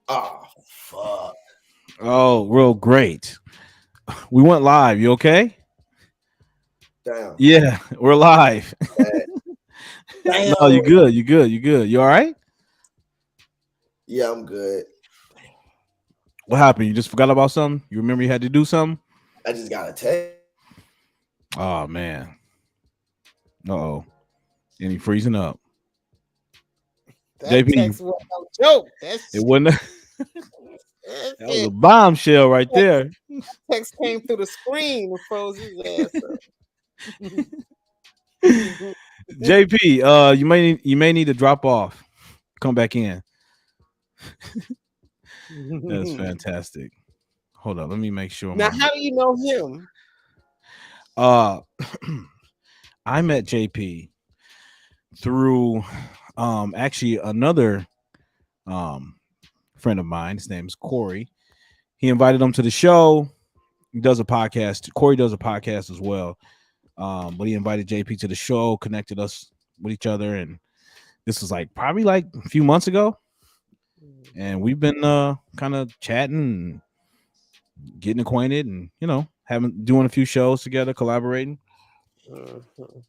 Oh, fuck. Oh, real great. We went live. You okay? Damn. Yeah, we're live. Bad. No, Damn. you good. You good. You good. You all right? Yeah, I'm good. What happened? You just forgot about something? You remember you had to do something? I just got a text. Oh man. Uh oh. And he freezing up. That JP, text was no joke. it wasn't. That That was a shit- bombshell right there. text came through the screen and froze his ass up. JP, you may need to drop off. Come back in. That's fantastic. Hold on, let me make sure Now, my how do you know him? uh I met JP through actually another um friend of mine. His name is Corey. He invited him to the show. He does a podcast. Corey does a podcast as well. But he invited JP to the show, connected us with each other, and this was like probably like a few months ago. And we've been kind of chatting, and getting acquainted, and having doing a few shows together, collaborating. Mhm.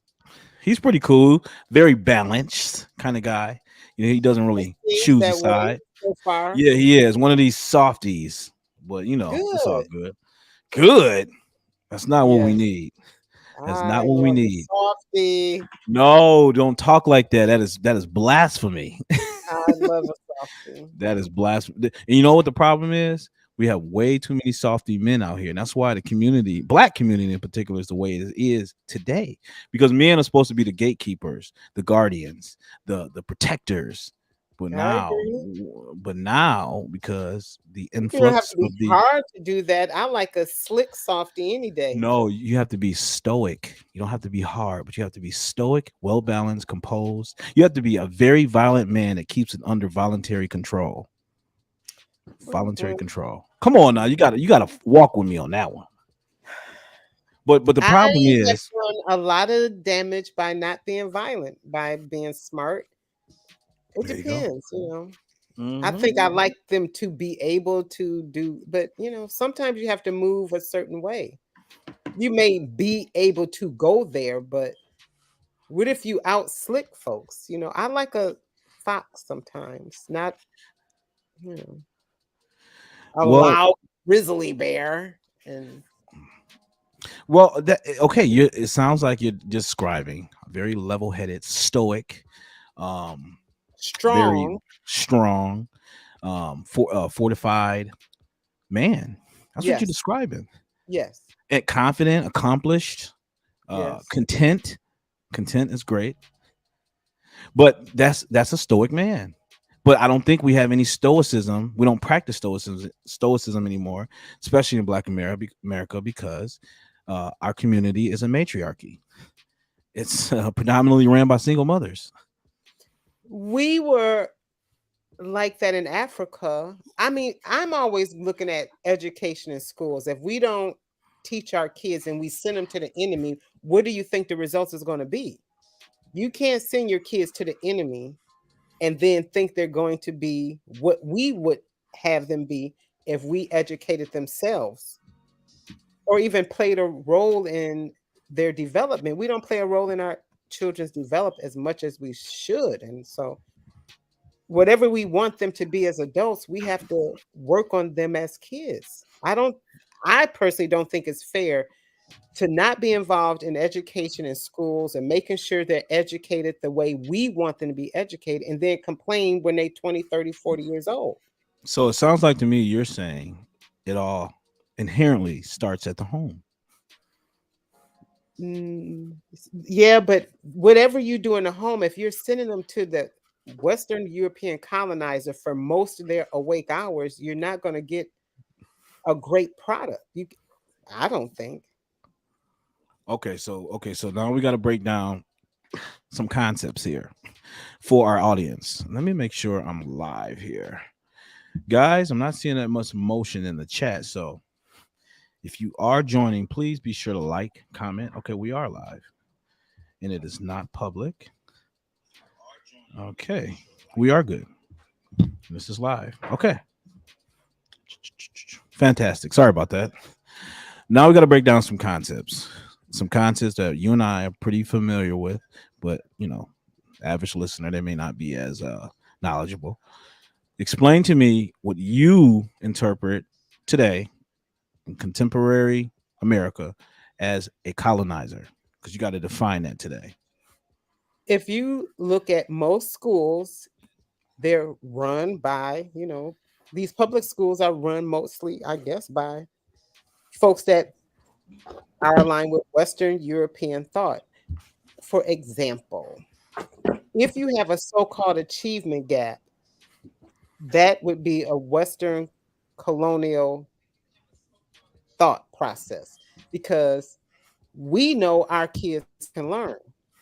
He's pretty cool, very balanced kind of guy. He doesn't It really seems choose a that way side. so far. Yeah, he is one of these softies, but it's all Good. good. Good. That's not what we Yes. need. That's I not what we love a need. softie. No, don't talk like that. That is blasphemy. I love a softie. That is blasphemy. And you know what the problem is? We have way too many softy men out here. And that's why the community, black community in particular, is the way it is today. Because men are supposed to be the gatekeepers, the guardians, the protectors. But I now, agree. because the You don't have influx to be of the hard to do that. I like a slick softie any day. no, you have to be stoic. You don't have to be hard, but you have to be stoic, well balanced, composed. You have to be a very violent man that keeps it under voluntary control. Voluntary Mhm. control. Come on now, you gotta walk with me on that one. But the I problem have is, done a lot of damage by not being violent, by being smart. It there you go. depends. I Hmm. think I like them to be able to do, but sometimes you have to move a certain way. You may be able to go there, but what if you out slick folks? I like a fox sometimes, not you know a Well, loud grizzly bear and okay. It sounds like you're describing a very level-headed, stoic, um, very strong. strong, fortified man. That's what you're Yes, describing. yes, And confident, accomplished, yes. content. Content is great, but that's a stoic man. But I don't think we have any stoicism. We don't practice stoicism anymore, especially in Black America, because our community is a matriarchy. It's predominantly ran by single mothers. We were like that in Africa. I mean, I'm always looking at education in schools. If we don't teach our kids and we send them to the enemy, what do you think the results is going to be? You can't send your kids to the enemy and then think they're going to be what we would have them be if we educated themselves or even played a role in their development. We don't play a role in our children's development as much as we should. And so whatever we want them to be as adults, we have to work on them as kids. I personally don't think it's fair to not be involved in education in schools and making sure they're educated the way we want them to be educated and then complain when they 20, 30, 40 years old. So it sounds like to me you're saying it all inherently starts at the home. Yeah, but whatever you do in the home, if you're sending them to the Western European colonizer for most of their awake hours, you're not going to get a great product. I don't think. Okay, so now we got to break down some concepts here for our audience. Let me make sure I'm live here. Guys, I'm not seeing that much motion in the chat, so if you are joining, please be sure to like, comment. Okay, we are live, and it is not public. Okay, we are good. This is live. Okay, fantastic. Sorry about that. Now we got to break down some concepts that you and I are pretty familiar with, but average listener they may not be as knowledgeable. Explain to me what you interpret today in contemporary America as a colonizer, because you got to define that today. If you look at most schools, they're run by, these public schools are run mostly, I guess, by folks that are aligned with Western European thought. For example, if you have a so-called achievement gap, that would be a Western colonial thought process, because we know our kids can learn.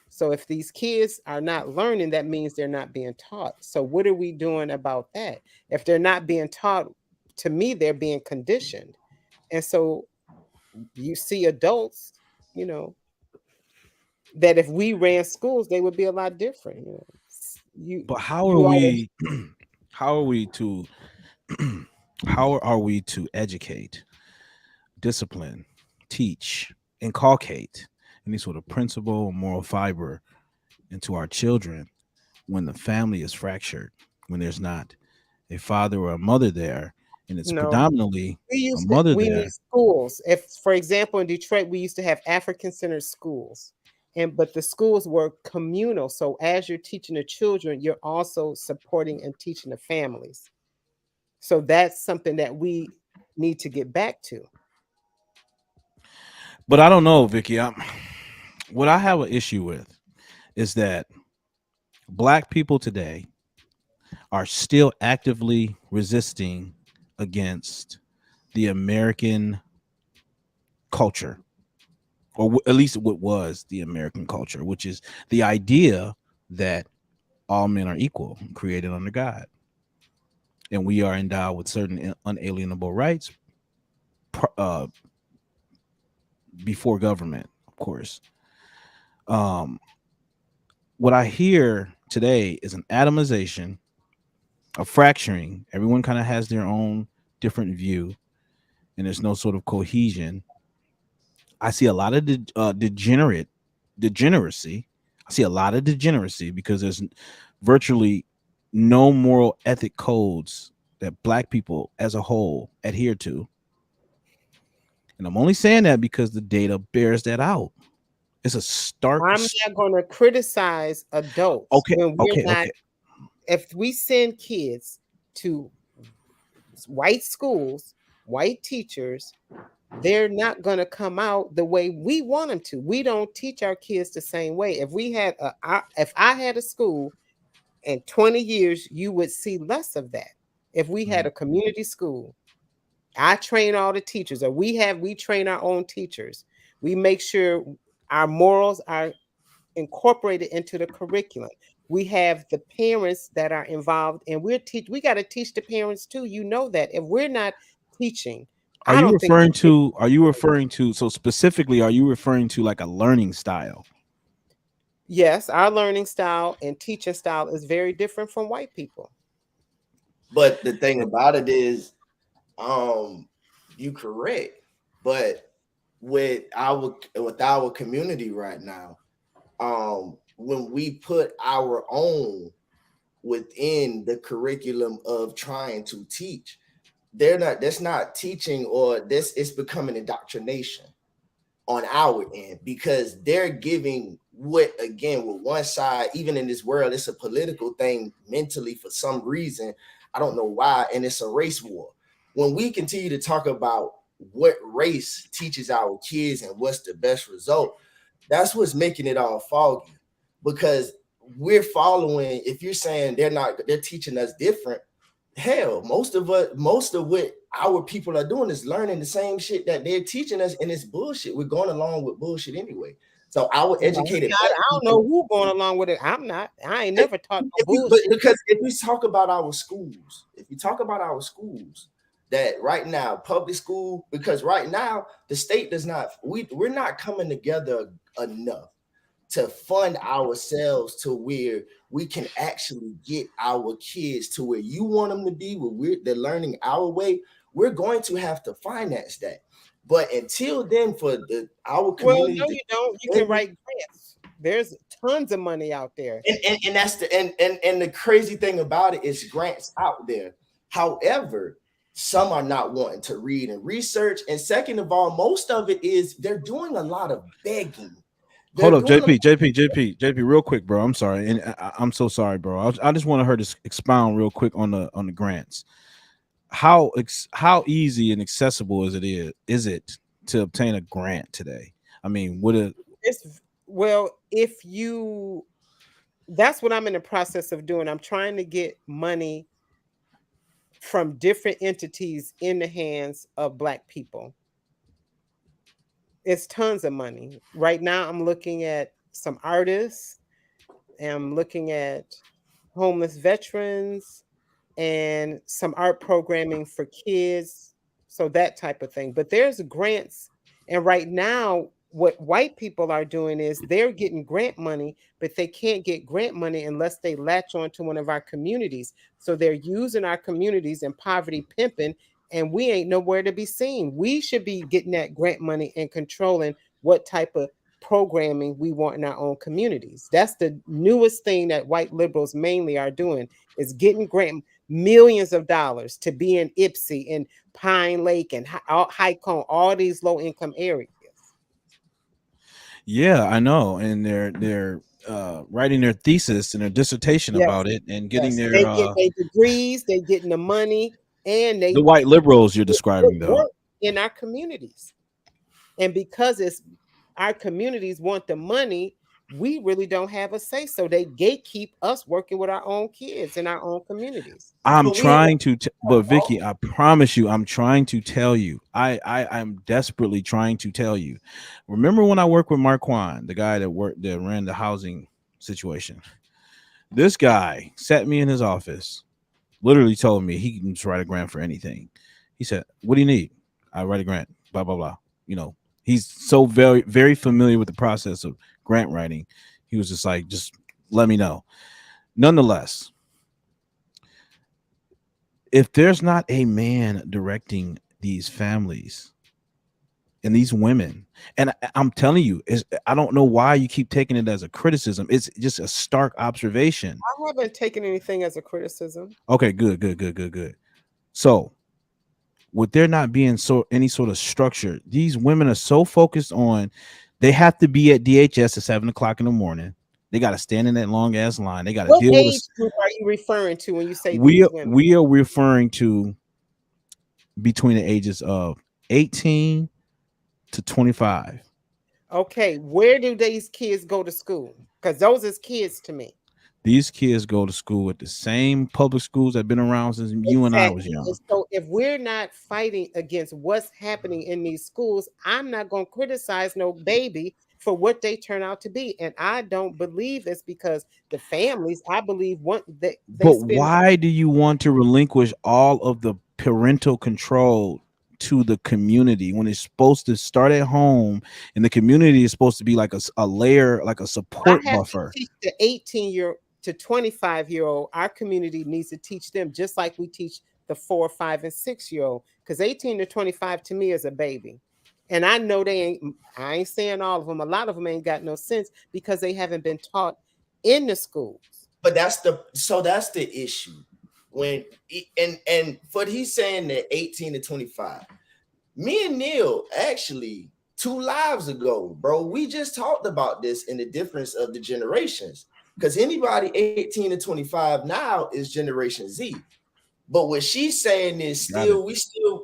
So if these kids are not learning, that means they're not being taught. So what are we doing about that? If they're not being taught, to me, they're being conditioned. And so you see adults, you know, that if we ran schools, they would be a lot different. You But you always how are we to how are we to educate, discipline, teach, inculcate any sort of principle or moral fiber into our children when the family is fractured, when there's not a father or a mother there, and it's know predominantly a mother we need there. schools. If, for example, in Detroit, we used to have African centered schools, but the schools were communal. So as you're teaching the children, you're also supporting and teaching the families. So that's something that we need to get back to. But I don't know, Vicky. What I have an issue with is that black people today are still actively resisting against the American culture, or at least what was the American culture, which is the idea that all men are equal, created under God, and we are endowed with certain unalienable rights uh, before government, of course. Um, what I hear today is an atomization, a fracturing. Everyone kind of has their own different view, and there's no sort of cohesion. I see a lot of degeneracy. I see a lot of degeneracy because there's virtually no moral ethic codes that black people as a whole adhere to. And I'm only saying that because the data bears that out. It's a stark. I'm not going to criticize adults Okay, when we're okay, not. okay. If we send kids to white schools, white teachers, they're not going to come out the way we want them to. We don't teach our kids the same way. If I had a school in 20 years, you would see less of that. If we had Mhm. a community school, I train all the teachers, or we train our own teachers. We make sure our morals are incorporated into the curriculum. We have the parents that are involved, and we got to teach the parents too. You know that if we're not teaching, Are I you don't think the referring kids to? Are you referring to? So specifically, are you referring to like a learning style? yes, our learning style and teaching style is very different from white people. But the thing about it is, um, you correct. But with our community right now, when we put our own within the curriculum of trying to teach, that's not teaching, or this it's becoming indoctrination on our end, because they're giving what, again, with one side, even in this world, it's a political thing mentally for some reason. I don't know why, and it's a race war. When we continue to talk about what race teaches our kids and what's the best result, that's what's making it all foggy, because we're following. If you're saying they're teaching us different, hell, most of what our people are doing is learning the same shit that they're teaching us, and it's bullshit. We're going along with bullshit anyway. So our No, I'm educated not. black I don't know people, who going along with it. I'm not. I ain't never taught no but bullshit. because if we talk about our schools, if you talk about our schools, that right now, public school, because right now the state does not, we're not coming together enough. to fund ourselves to where we can actually get our kids to where you want them to be, where they're learning our way. We're going to have to finance that. But until then, for our Well, community no, to you don't. You can and, write grants. There's tons of money out there. and that's and the crazy thing about it is grants out there. However, some are not wanting to read and research. And second of all, most of it is they're doing a lot of begging. Hold They're up, doing a JP, real quick, bro. I'm sorry, and I'm so sorry, bro. I just want her to expound real quick on the grants. How easy and accessible is it to obtain a grant today? I mean, would it? It's well, if you that's what I'm in the process of doing. I'm trying to get money from different entities in the hands of Black people. It's tons of money. Right now, I'm looking at some artists, and I'm looking at homeless veterans and some art programming for kids. So that type of thing. But there's grants. And right now, what white people are doing is they're getting grant money, but they can't get grant money unless they latch on to one of our communities. So they're using our communities and poverty pimping, and we ain't nowhere to be seen. We should be getting that grant money and controlling what type of programming we want in our own communities. That's the newest thing that white liberals mainly are doing, is getting grant millions of dollars to be in Ipsy and Pine Lake and High Cone, all these low income areas. Yeah, I know, and they're writing their thesis and their dissertation Yes, about it, and getting yes. their They get their degrees, they getting the money, and the they white liberals you're good describing, though. work in our communities. And because it's our communities want the money, we really don't have a say. So they gatekeep us working with our own kids in our own communities. I'm but we have trying to, but Vicky, I promise you, I'm trying to tell you. I'm desperately trying to tell you. Remember when I worked with Marquand, the guy that ran the housing situation? This guy sat me in his office, literally told me he can just write a grant for anything. He said, "What do you need?" I write a grant. Blah blah blah. You know, he's so very familiar with the process of grant writing. He was just like, just let me know. Nonetheless, if there's not a man directing these families and these women, and I'm telling you, I don't know why you keep taking it as a criticism. It's just a stark observation. I haven't taken anything as a criticism. Okay, good. So, with there not being any sort of structure, these women are so focused on they have to be at DHS at 7 o'clock in the morning. They got to stand in that long ass line. They got to What deal with age us. group are you referring to when you say these women? We are referring to between the ages of 18 to 25. Okay, where do these kids go to school? Because those is kids to me. These kids go to school at the same public schools that have been around since you and I was Exactly. And young. so if we're not fighting against what's happening in these schools, I'm not going to criticize no baby for what they turn out to be. And I don't believe it's because the families, I believe, want they But spend. why do you want to relinquish all of the parental control to the community when it's supposed to start at home, and the community is supposed to be like a layer, like a I support have to buffer? teach the 18-year to 25-year-old. Our community needs to teach them just like we teach the 4, 5, and 6-year-old. Because 18 to 25 to me is a baby. And I know they ain't, I ain't saying all of them. A lot of them ain't got no sense because they haven't been taught in the schools. but that's the issue. When and what he's saying that 18 to 25. Me and Neil actually 2 lives ago, bro, we just talked about this in the difference of the generations. Because anybody 18 to 25 now is Generation Z. But what she's saying is Got it.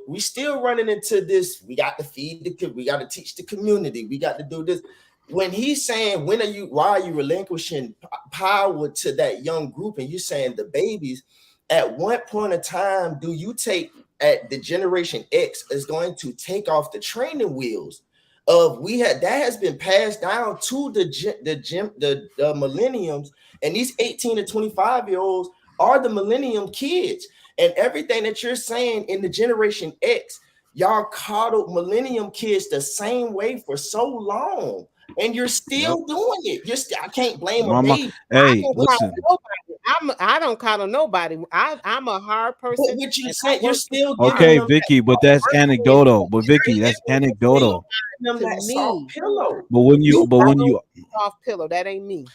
we still running into this. We got to feed the kid, we got to teach the community, we got to do this. When he's saying, why are you relinquishing power to that young group? And you're saying the babies, at what point of time do you take at the Generation X is going to take off the training wheels of we had that has been passed down to the millenniums, and these 18 to 25-year-olds are the millennium kids. And everything that you're saying in the Generation X, y'all coddled millennium kids the same way for so long. and you're Yep. still doing it. I can't blame a Mama, baby. I hey, don't coddle listen. nobody. I don't coddle nobody. I'm a hard But person, what you and I said, you're work still giving Okay, them that Vicky, but soft that's working is anecdotal. But Vicky, you're that's still anecdotal. giving them to that soft me. pillow. But when you, You but when you, Soft pillow. That ain't me.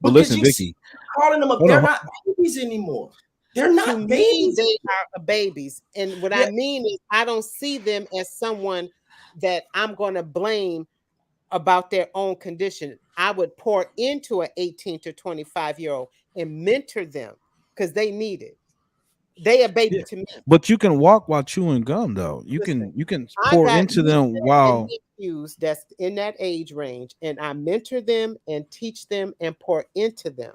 but because listen, you see Vicky, calling them up, hold they're on. not babies anymore. They're To not me, babies. they are babies. And what Yeah, I mean is, I don't see them as someone that I'm going to blame about their own condition. I would pour into an 18 to 25-year-old and mentor them because they need it. They a baby Yeah, to me. but you can walk while chewing gum, though. Listen, You can I pour got into nieces them and while. nephews that's in that age range, and I mentor them and teach them and pour into them.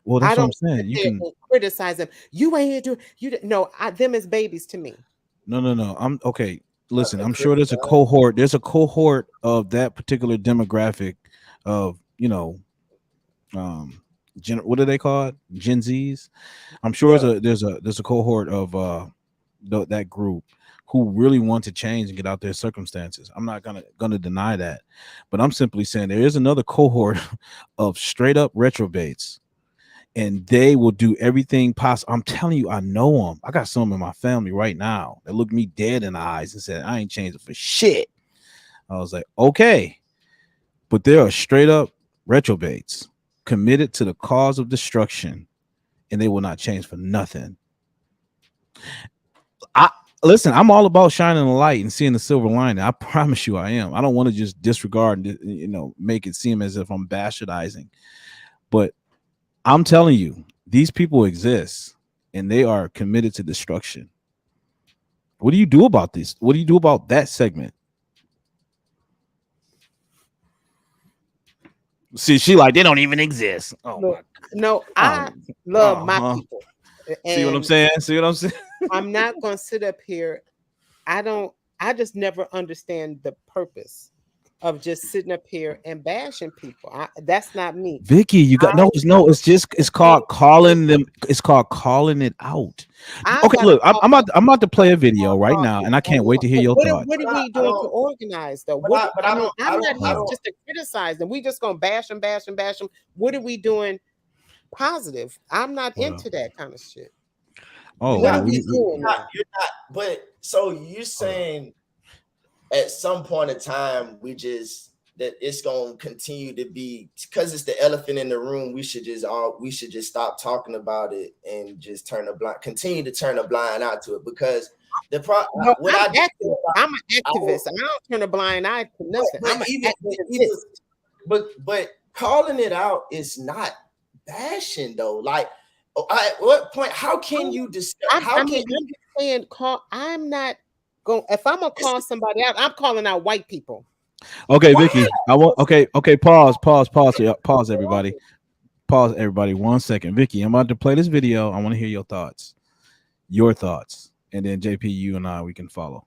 Well, I that's what I'm don't saying. sit You there can. and criticize them. You ain't here to no. Them as babies to me. No. I'm okay. not Listen, to I'm sure there's a criticize. cohort. There's a cohort of that particular demographic of um, what do they call it? Gen Zs. I'm sure Yeah. there's a cohort of that group who really want to change and get out their circumstances. I'm not gonna deny that, but I'm simply saying there is another cohort of straight up retrobates, and they will do everything possible. I'm telling you, I know them. I got some in my family right now that looked me dead in the eyes and said, "I ain't changing for shit." I was like, okay, but there are straight up retrobates committed to the cause of destruction, and they will not change for nothing. I listen. I'm all about shining the light and seeing the silver lining. I promise you, I am. I don't want to just disregard and make it seem as if I'm bastardizing. But I'm telling you, these people exist, and they are committed to destruction. What do you do about this? What do you do about that segment? See, she like they don't even exist. Oh Look, my. no, Oh, I love my uh-huh. people, See what I'm and saying? See what I'm saying? I'm not going to sit up here. I don't. I just never understand the purpose of just sitting up here and bashing people. That's not me. Vicky, you got I no. It's can't called calling them. It's called calling it out. I Okay, gotta look, call. I'm about to I play a gotta video right call now, you and I on can't wait to hear but your thoughts. what are we I doing to don't. organize though? But I mean, I I'm don't. not here Oh, just to criticize them. We just gonna bash them, bash them, bash them. What are we doing positive? I'm not well, into that kind of shit. oh What well, are we doing Not, now? you're not. But so you're hold on. saying at some point in time we just that it's gonna continue to be because it's the elephant in the room. We should just stop talking about it and just continue to turn a blind eye to it because No, what I'm I do active. I'm an I will, activist. I don't turn a blind eye to nothing. I'm an but even activist. but calling it out is not bashing though. Like, at what point? How can you discuss? How I can mean, you? I'm just saying, I'm not going. If I'm gonna It's call somebody out, I'm calling out white people. Okay, why? Vicky, I want. Okay. Pause, everybody. Pause, everybody. 1 second, Vicky. I'm about to play this video. I want to hear your thoughts, and then JP, you and I, we can follow.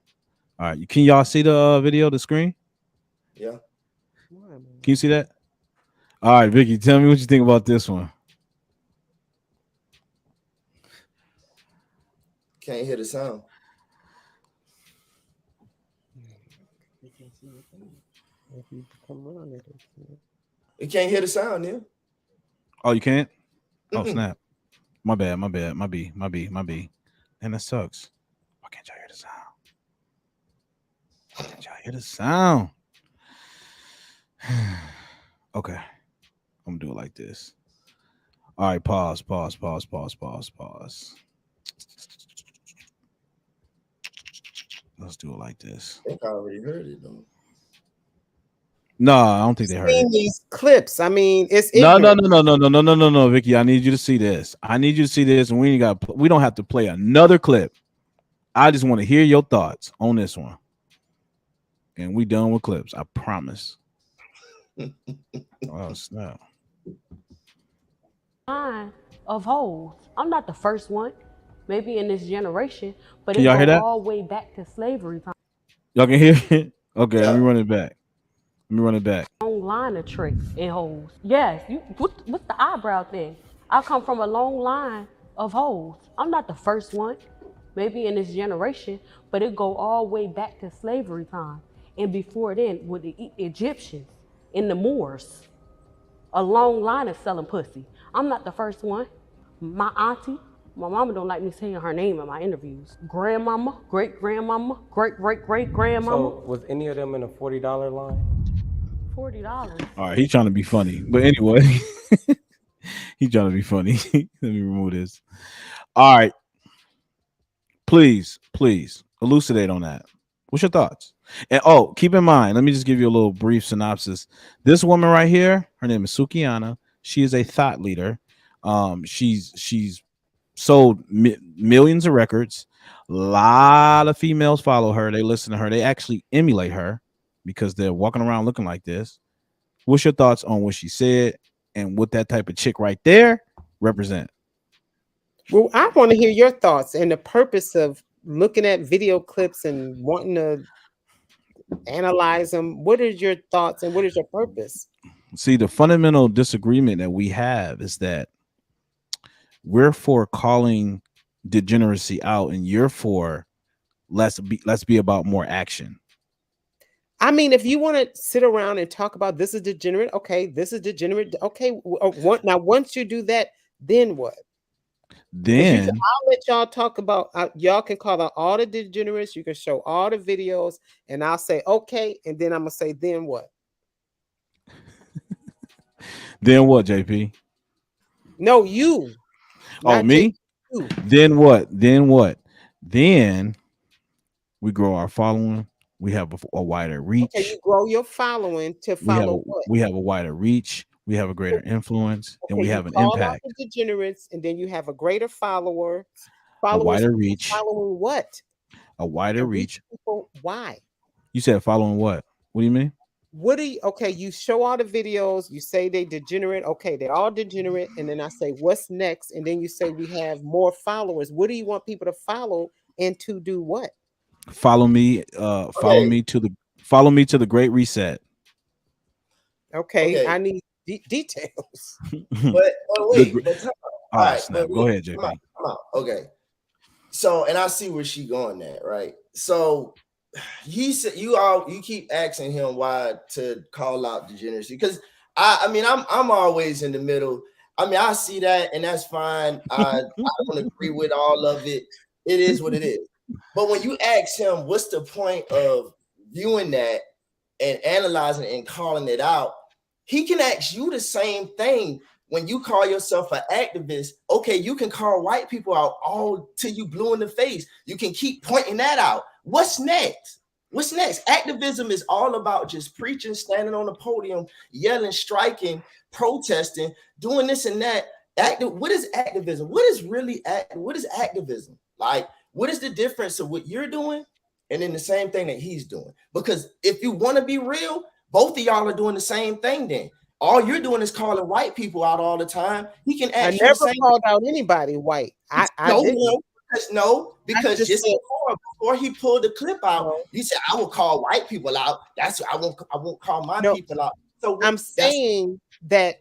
All right, can y'all see the video, the screen? Yeah, Can you see that? All right, Vicky, tell me what you think about this one. can't hear the sound. You can't hear the sound, yeah. Oh, you can't? Oh, Mm-mm. snap. My bad. My B. And that sucks. Why can't y'all hear the sound? Why can't y'all hear the sound? Okay, I'm gonna do it like this. All right, pause. Let's do it like this. I think I already heard it though. No, I don't think they heard it. Seeing these clips, I mean, it's No, ignorant. Vicky. I need you to see this. I need you to see this, and we don't have to play another clip. I just want to hear your thoughts on this one, and we done with clips. I promise. Oh snap! Line of hoes. I'm not the first one, maybe in this generation, but Can it y'all hear go that? all the way back to slavery time. Y'all can hear it? Okay, let Yeah, me run it back. Let me run it back. Long line of tricks and hoes. Yes, what's the eyebrow thing? I come from a long line of hoes. I'm not the first one, maybe in this generation, but it go all the way back to slavery time. And before then, with the Egyptians and the Moors, a long line of selling pussy. I'm not the first one. My auntie, my mama don't like me saying her name in my interviews. Grandmama, great grandmama, great great great grandmama. So was any of them in a $40 line? $40. All right, he's trying to be funny, but anyway, he's trying to be funny. Let me remove this. All right, please elucidate on that. What's your thoughts? And oh, keep in mind, let me just give you a little brief synopsis. This woman right here, her name is Sukiana. She is a thought leader. She's sold millions of records. A lot of females follow her. They listen to her. They actually emulate her because they're walking around looking like this. What's your thoughts on what she said and what that type of chick right there represent? Well, I want to hear your thoughts and the purpose of looking at video clips and wanting to analyze them. What is your thoughts and what is your purpose? See, the fundamental disagreement that we have is that we're for calling degeneracy out, and you're for let's be about more action. I mean, if you want to sit around and talk about this is degenerate, okay, this is degenerate, okay. Now, once you do that, then what? Then I'll let y'all talk about. Y'all can call out all the degenerates. You can show all the videos, and I'll say okay, and then I'm gonna say then what? Then what, JP? No, you. Oh, me? You. Then what? Then what? Then we grow our following. We have a wider reach. Okay, you grow your following to follow what? We have a wider reach. We have a greater influence, and we have an impact. Out the degenerates, and then you have a greater followers. A wider reach. Following what? A wider reach. People, why? You said following what? What do you mean? What do you? Okay, you show all the videos. You say they degenerate. Okay, they're all degenerate, and then I say what's next, and then you say we have more followers. What do you want people to follow and to do what? Follow me. Follow me to the Great Reset. Okay. I need details. but wait, all right, go ahead, JP. Come on. Okay. So, and I see where she going at, right? So he said you keep asking him why to call out degeneracy, because I mean I'm always in the middle. I mean, I see that, and that's fine. I don't agree with all of it. It is what it is. But when you ask him what's the point of viewing that and analyzing it and calling it out, he can ask you the same thing when you call yourself an activist. Okay, you can call white people out all till you blue in the face. You can keep pointing that out. What's next? What's next? Activism is all about just preaching, standing on the podium, yelling, striking, protesting, doing this and that. What is activism? What is activism? Like, what is the difference of what you're doing and then the same thing that he's doing? Because if you want to be real, both of y'all are doing the same thing. Then all you're doing is calling white people out all the time. He can ask. I never called out anybody white. Because just before he pulled the clip out, you said I will call white people out. That's I won't call my people out. So I'm saying that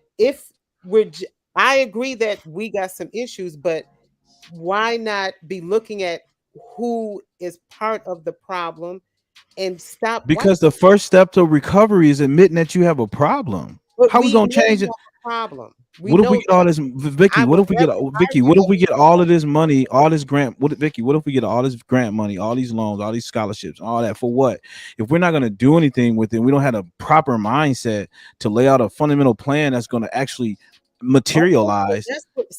I agree that we got some issues, but why not be looking at who is part of the problem and stop? Because the first step to recovery is admitting that you have a problem. How we gonna change it? Problem. What if we get all this, Vicky? What if we get Vicky? What if we get all of this money, all this grant? Vicky? What if we get all this grant money, all these loans, all these scholarships, all that for what? If we're not going to do anything with it, we don't have a proper mindset to lay out a fundamental plan that's going to actually materialize.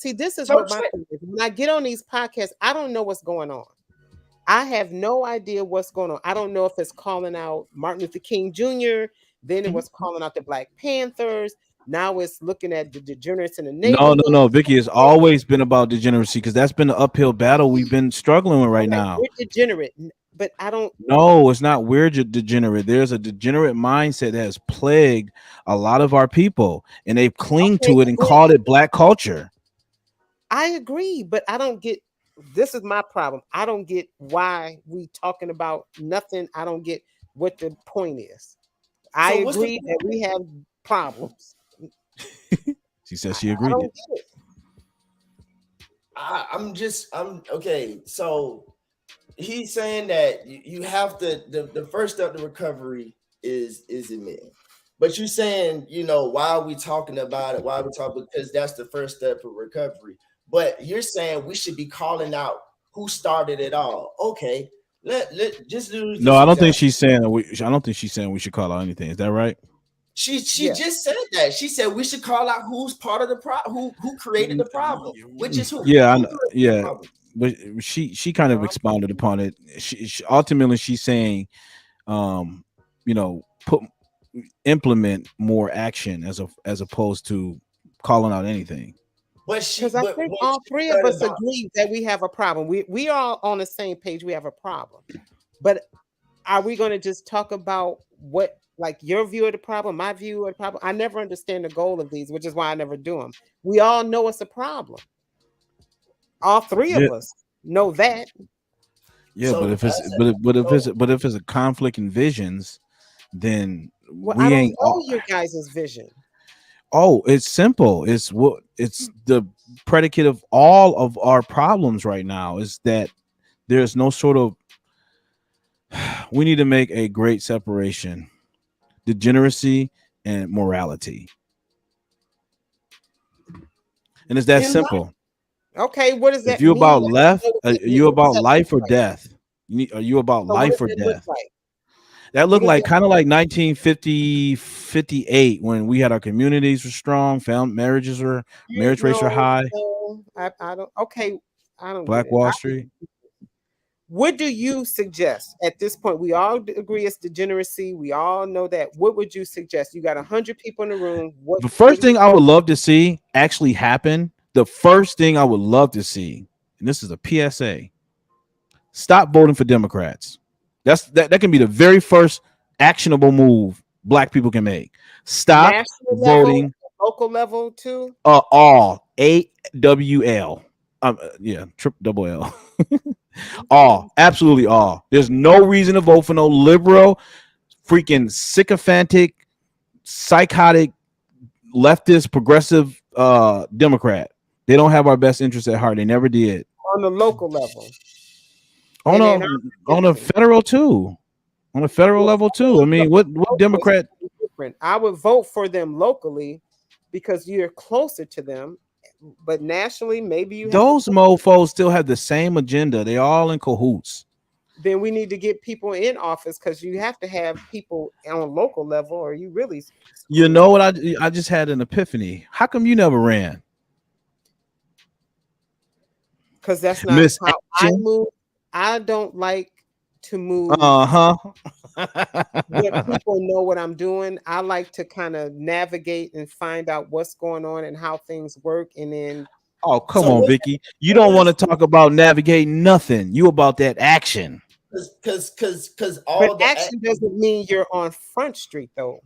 This is what my thing is. When I get on these podcasts, I don't know what's going on. I have no idea what's going on. I don't know if it's calling out Martin Luther King Jr., then it was calling out the Black Panthers. Now it's looking at the degenerates in the neighborhood. No, Vicky, it's always been about degeneracy because that's been the uphill battle we've been struggling with right now. We're degenerate, but I don't. No, it's not. We're degenerate. There's a degenerate mindset that has plagued a lot of our people, and they've clinged to it and called it Black culture. I agree, but I don't get. This is my problem. I don't get why we talking about nothing. I don't get what the point is. I agree that we have problems. She says she agreed. I'm okay. So he's saying that you have to the first step to recovery is admitting. But you're saying, why are we talking about it? Why are we talking? Because that's the first step for recovery. But you're saying we should be calling out who started it all. Okay, let just use No, this I don't think example. she's saying that I don't think she's saying we should call out anything. Is that right? She Yeah. just said that. She said we should call out who's part of the who created the problem, which is who? Yeah, Who created the yeah. problem? But she kind of expounded upon it. She ultimately she's saying, put implement more action as opposed to calling out anything. Because I think When all she three of said us about agree that we have a problem. We are on the same page. We have a problem. But are we going to just talk about what, like your view of the problem, my view of the problem? I never understand the goal of these, which is why I never do them. We all know it's a problem. All three Yeah, of us know that. yeah. But so if it's that's so but if it's a conflict in visions, then Well, I we don't ain't. know your guys' vision. Oh, it's simple. It's the predicate of all of our problems right now is that there's no sort of we need to make a great separation, degeneracy and morality. And it's that in life. simple. Okay, what does If that you mean? about I don't left, know what are that means. you What does about that look life or like? death? Are you about So what life does or that look death? like? That What looked does like that kind of like 1950, 58 when we had our communities were strong, found marriage rates were no, high, no, I don't. Okay, I don't get Black it. Wall Street. What do you suggest at this point? We all agree it's degeneracy. We all know that. What would you suggest? You got 100 people in the room. The What first do you? thing I would love to see actually happen, the first thing I would love to see, and this is a PSA, stop voting for Democrats. That can be the very first actionable move black people can make. Stop National level, voting local level too? all AWL. Yeah, triple double L. Okay. All, absolutely all. There's no reason to vote for no liberal, freaking sycophantic, psychotic, leftist, progressive Democrat. They don't have our best interests at heart. They never did. On the local level On and a in our on a community. federal too. On a federal Well, level too. I federal mean, what local is Democrat? different. I would vote for them locally because you're closer to them, but nationally, maybe you have to Those push. mofo's still have the same agenda. They all in cahoots. Then we need to get people in office because you have to have people on local level, or you really You screwed. know what? I just had an epiphany. How come you never ran, Because that's not Miss how I Action? move. I don't like to move Uh when huh. people know what I'm doing. I like to kind of navigate and find out what's going on and how things work, and then Oh, come So on, let me Vicky. You don't want to talk about navigating nothing. You about that action. because but all the action doesn't mean you're on Front Street though.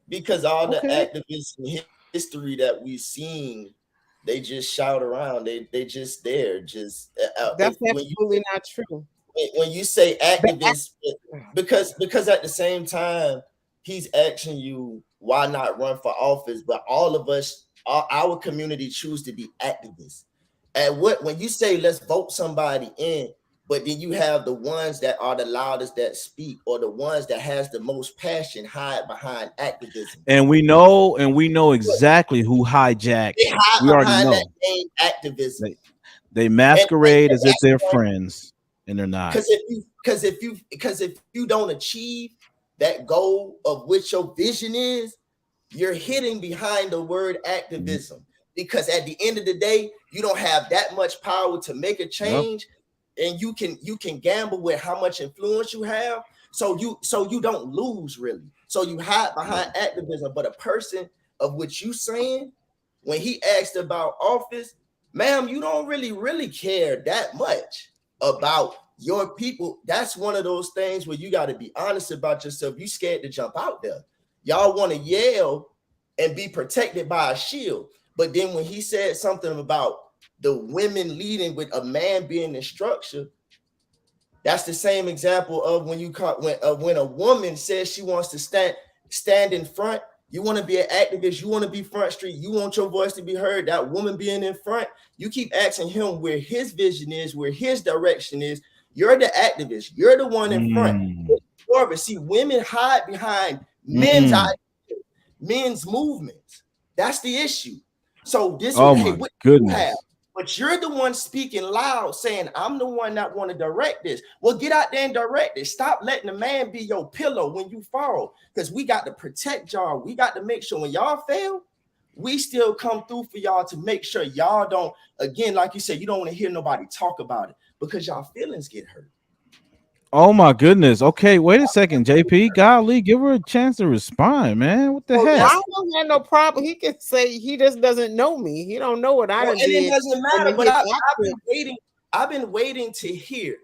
because all the Okay. activists in history that we've seen, they just shout around. They just there. Just if That's absolutely not true. when you say The activists, because at the same time he's asking you why not run for office, but all of us, our community, choose to be activists. And when you say let's vote somebody in, but then you have the ones that are the loudest that speak, or the ones that has the most passion hide behind activism. And we know exactly who hijacked. They hide We already behind that know. name activism. They And masquerade as if that's they're why, friends, and they're not. because if you don't achieve that goal of which your vision is, you're hitting behind the word Mhm. activism. Because at the end of the day, you don't have that much power to make a Yep. change, and you can gamble with how much influence you have. So you don't lose really. So you hide behind activism. But a person of which you saying, when he asked about office, ma'am, you don't really care that much about your people. That's one of those things where you got to be honest about yourself. You scared to jump out there. Y'all want to yell and be protected by a shield. But then when he said something about the women leading with a man being the structure, that's the same example of when you call when a woman says she wants to stand in front. You want to be an activist. You want to be front street. You want your voice to be heard. That woman being in front. You keep asking him where his vision is, where his direction is. You're the activist. You're the one in front. Mm. See, women hide behind Mm. men's movements. That's the issue. So this Oh hey, my what you have, goodness. but you're the one speaking loud, saying, I'm the one that want to direct this. Well, get out there and direct it. Stop letting the man be your pillow when you fall, because we got to protect y'all. We got to make sure when y'all fail, we still come through for y'all to make sure y'all don't, again, like you said, you don't want to hear nobody talk about it because y'all feelings get hurt. Oh my goodness. Okay, wait a second, JP. Golly, give her a chance to respond, man. What the So heck? I don't have no problem. He can say he just doesn't know me. He don't know what I well, done and it did. doesn't And matter, to but hit I've action. been waiting. I've been waiting to hear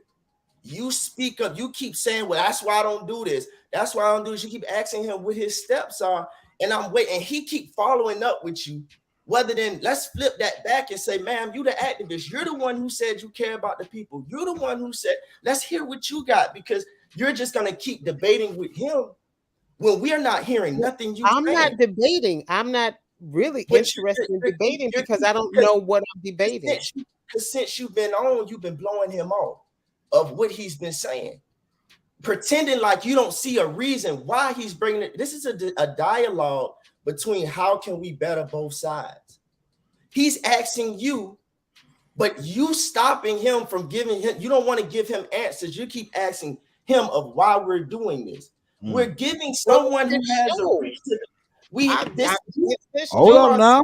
you speak up. You keep saying, well, that's why I don't do this. That's why I don't do this. You keep asking him what his steps are. And I'm waiting. And he keep following up with you. Rather than let's flip that back and say, ma'am, you the activist. You're the one who said you care about the people. You're the one who said, let's hear what you got, because you're just going to keep debating with him when we're not hearing nothing you I'm saying. not debating. I'm not really But interested in debating because I don't because know what I'm debating. since you've been on, you've been blowing him off of what he's been saying, pretending like you don't see a reason why he's bringing it. This is a dialogue between how can we better both sides. He's asking you, but you stopping him from giving him, you don't want to give him answers. You keep asking him of why we're doing this. We're giving someone who has a reach to the, Hold up now.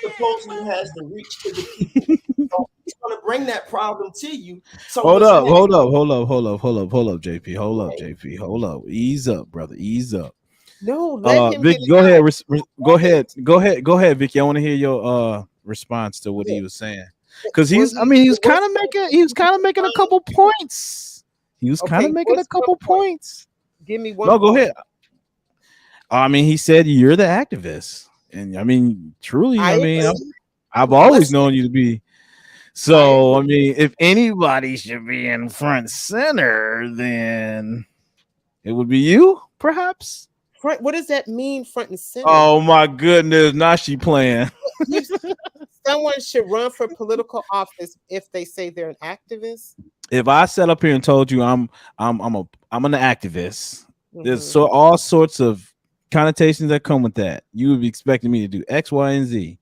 supposedly has the reach to the people. So he's going to bring that problem to you. So Hold what's up, next? hold up, hold up, hold up, hold up, hold up, JP. Hold up, JP. Hold up. Ease up, brother. Ease up. No, let him get Vicky, it go out. ahead. Go ahead. Go ahead. Go ahead, Vicky. I want to hear your response to what he was saying. Because he was kind of making a couple points. He was kind of making a couple points. Give me one. No, go ahead. I mean, he said you're the activist. And I mean, truly, I've always known you to be. So, I mean, if anybody should be in front center, then it would be you, perhaps. What does that mean, front and center? Oh my goodness! Now she playing. Someone should run for political office if they say they're an activist. If I sat up here and told you I'm an activist, there's all sorts of connotations that come with that. You would be expecting me to do X, Y, and Z,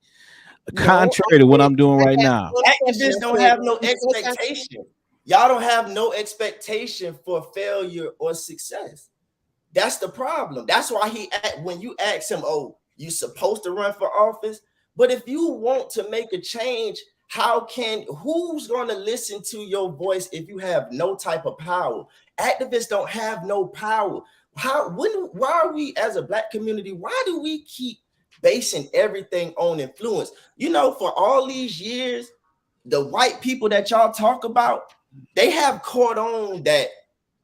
contrary to what I'm doing right now. Activists don't have no expectation. Y'all don't have no expectation for failure or success. That's the problem. That's why when you ask him, oh, you supposed to run for office? But if you want to make a change, who's going to listen to your voice if you have no type of power? Activists don't have no power. Why are we, as a Black community, why do we keep basing everything on influence? You know, for all these years, the white people that y'all talk about, they have caught on that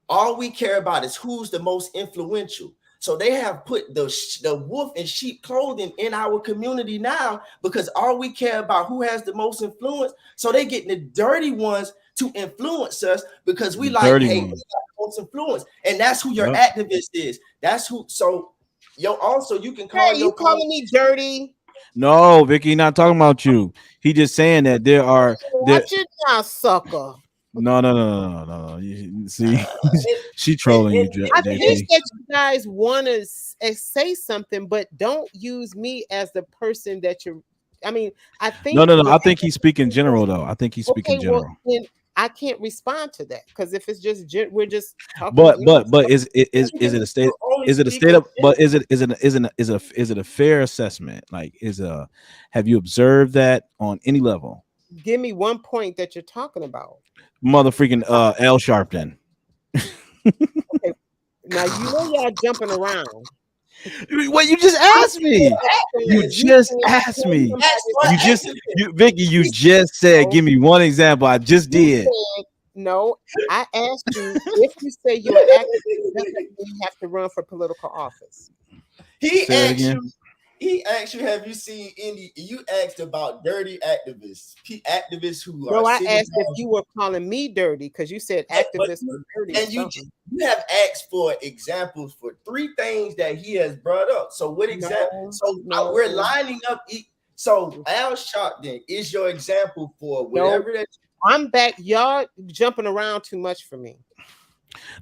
all we care about is who's the most influential. So they have put the wolf in sheep clothing in our community now, because all we care about who has the most influence. So they getting the dirty ones to influence us because we like, hey, we got the most influence, and that's who your activist is. That's who. So also you can call you calling me dirty. No, Vicky, not talking about you. He just saying that there are. Watch it now, sucker. No. You see, she trolling you, JP. I think that you guys want to say something, but don't use me as the person that you're. I mean, I think. No. I think he's speaking general, though. I think he's speaking general. Well, then I can't respond to that because if it's just we're just talking. But is it a state? Is it a state of? But is it a fair assessment? Like, have you observed that on any level? Give me one point that you're talking about. Mother freaking L Sharpton. Okay. Now you know y'all jumping around. What you just asked me? You just asked me. Vicky, you just said, give me one example. I just did. No, I asked you if you say you're an activist, you have to run for political office. He asked you, have you seen any? You asked about dirty activists, activists who are. No, I asked if you were calling me dirty because you said activists were dirty. And you have asked for examples for 3 things that he has brought up. So what example? We're lining up. So Al Sharpton is your example for whatever that. I'm back. Y'all jumping around too much for me.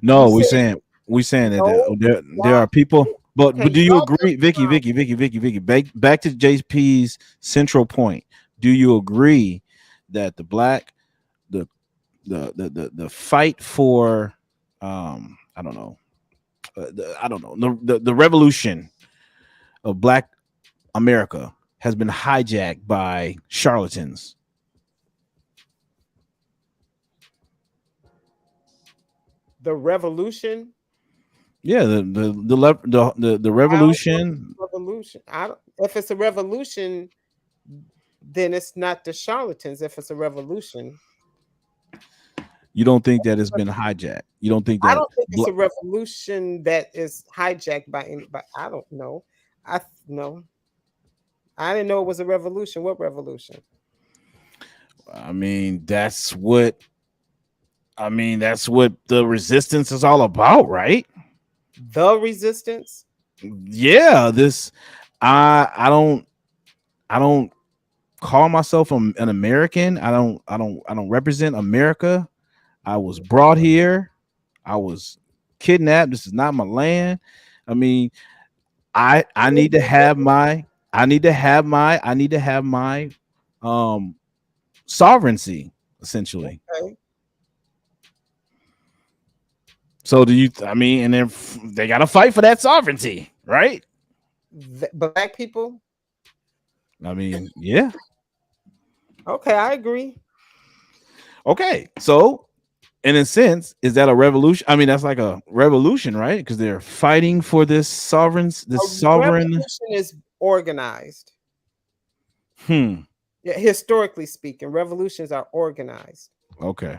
No, You we're said saying that no. there are people. But Okay, do you y'all agree, jumping around. Vicky? Back to JP's central point. Do you agree that the the fight for I don't know the revolution of Black America has been hijacked by charlatans? The revolution. Yeah, the I don't know if it's revolution. a revolution. I don't, if it's a revolution, then it's not the charlatans. If it's a revolution, You don't think that it's been hijacked? You don't think I that don't think it's a revolution that is hijacked by anybody. I don't know. No. I didn't know it was a revolution. What revolution? I mean, that's what the resistance is all about, right? The resistance? Yeah, this I don't call myself an American. I don't represent America. I was brought here. I was kidnapped. This is not my land. I mean, I need to have my I need to have my um sovereignty, essentially. Okay. So do you? I mean, and then they got to fight for that sovereignty, right? Black people? I mean, yeah. Okay, I agree. Okay, so in a sense, is that a revolution? I mean, that's like a revolution, right? Because they're fighting for this A sovereign. revolution is organized. Hmm. Yeah, historically speaking, revolutions are organized. Okay.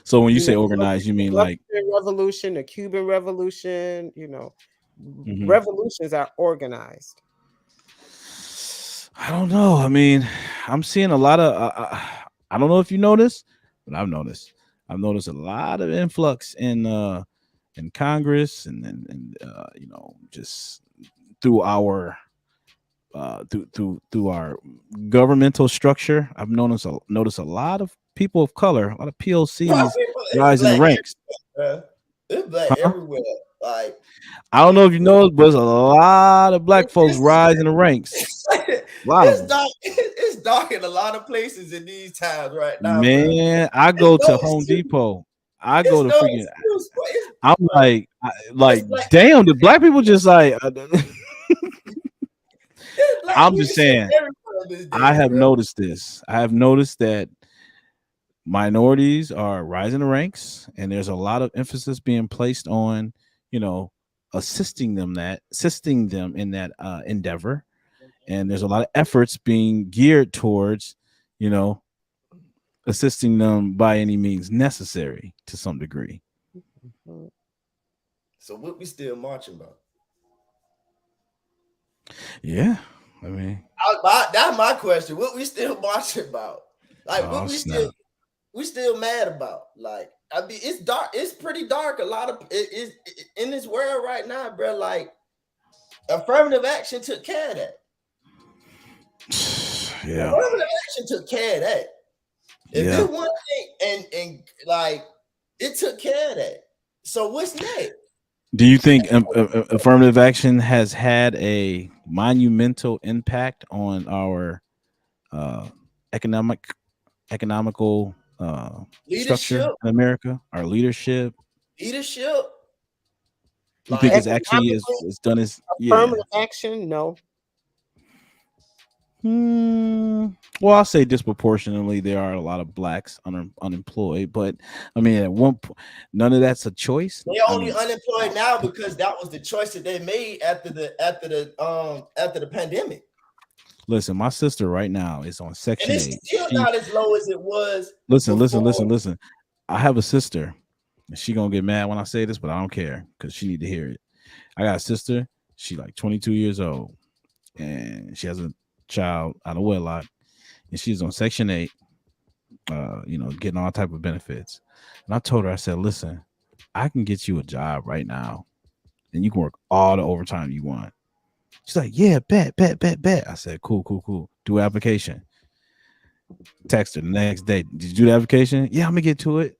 So when you You say know, organized, you the mean like? Russian Revolution, the Cuban Revolution, Mhm. revolutions are organized. I don't know. I mean, I'm seeing a lot of. I don't know if you noticed, but I've noticed. I've noticed a lot of influx in Congress and just through our through our governmental structure. I've noticed a lot of people of color, a lot of Black POCs people, it's rise in the black ranks. everywhere, bruh. It's black Huh? everywhere. Like I don't know if you know, but there's a lot of black folks it's, rise in the ranks. A lot of it's them. dark. It's dark in a lot of places in these times right now, bro. Man, I It's go no to Home excuse. Depot. I go It's to no freaking. excuse, bro. I'm Bro, it's like, black. damn, the black people just like. It's black I'm just leadership saying. everywhere these I days, have bro. noticed this. I have noticed that minorities are rising the ranks, and there's a lot of emphasis being placed on, you know, assisting them in that endeavor. And there's a lot of efforts being geared towards, you know, assisting them by any means necessary to some degree. Mhm. So what we still marching about? Yeah, I mean, That's my question. What we still marching about? Like what oh snap. we still mad about? Like I mean, it's dark. It's pretty dark. A lot of it is in this world right now, bro. Like affirmative action took care of that. Yeah, Affirmative action took care of that. If yeah. it one thing and like it took care of that. So what's next? Do you think affirmative action has had a monumental impact on our uh, economic economical structure Leadership, in America, our leadership? leadership, You think like it's actually Economically, is done as yeah? affirmative action, no. Hmm. Well, I'll say disproportionately there are a lot of blacks unemployed, but I mean at one point, none of that's a choice. they I only mean, unemployed now because that was the choice that they made after the pandemic. listen, my sister right now is on And Section it's 8. still not as low as it was Listen, listen, before. listen, listen. I have a sister. And she gonna get mad when I say this, but I don't care because she need to hear it. I got a sister. She like 22 years old, and she has a child out of wedlock, and she's on Section 8. Getting all type of benefits. And I told her, I said, listen, I can get you a job right now, and you can work all the overtime you want. She's like, yeah, bet. I said, cool. Do application. Text her the next day. Did you do the application? Yeah, I'm gonna get to it.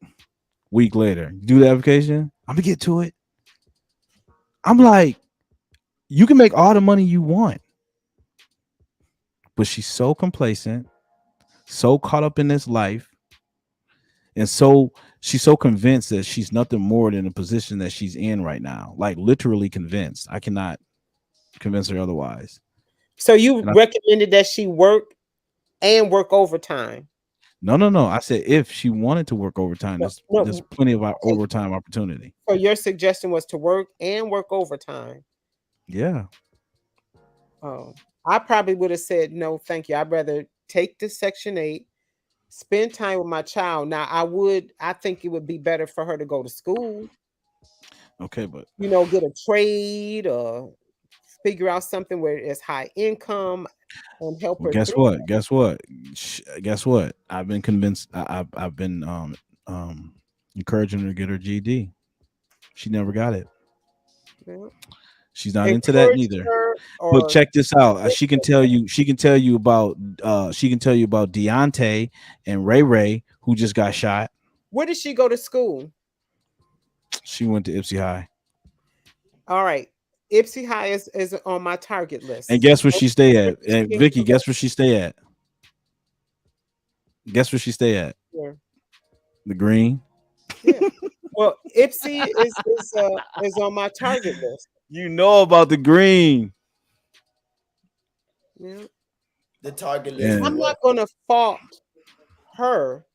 Week later, do the application. I'm gonna get to it. I'm like, you can make all the money you want, but she's so complacent, so caught up in this life, and she's so convinced that she's nothing more than the position that she's in right now. Like literally convinced. I cannot convince her otherwise. So you And recommended that she work overtime. No. I said if she wanted to work overtime, there's No, plenty of overtime opportunity. so your suggestion was to work overtime. Yeah. Oh, I probably would have said no, thank you. I'd rather take the Section 8, spend time with my child. Now, I think it would be better for her to go to school, Okay, but get a trade or figure out something where it's high income and help well, her guess through. what? Guess what? I've been convinced. I've been encouraging her to get her GED. She never got it. Yeah. She's not into that Encourage neither. her But or check this out. She can tell you. She can tell you about. She can tell you about Deontay and Ray, who just got shot. where did she go to school? She went to Ipsy High. All right. Ipsy High is on my target list. And guess where she stay at? And Vicky, guess where she stay at? Guess where she stay at? Where? The Green. Yeah. Well, Ipsy is on my target list. You know about the Green. Yeah. The target list. Yeah. I'm not going to fault her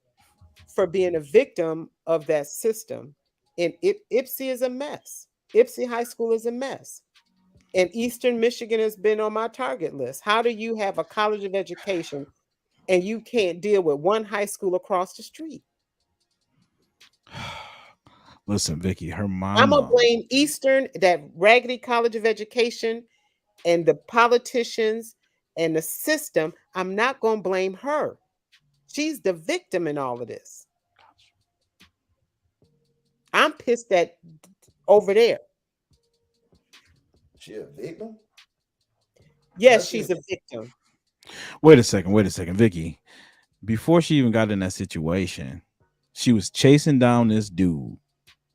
for being a victim of that system. And Ipsy is a mess. Ipsy High School is a mess. And Eastern Michigan has been on my target list. How do you have a college of education and you can't deal with one high school across the street? Listen, Vicky, her mama. I'm going to blame Eastern, that raggedy college of education, and the politicians and the system. I'm not going to blame her. She's the victim in all of this. I'm pissed at over there. She a victim? Yes, she's a victim. Wait a second, Vicky. Before she even got in that situation, she was chasing down this dude,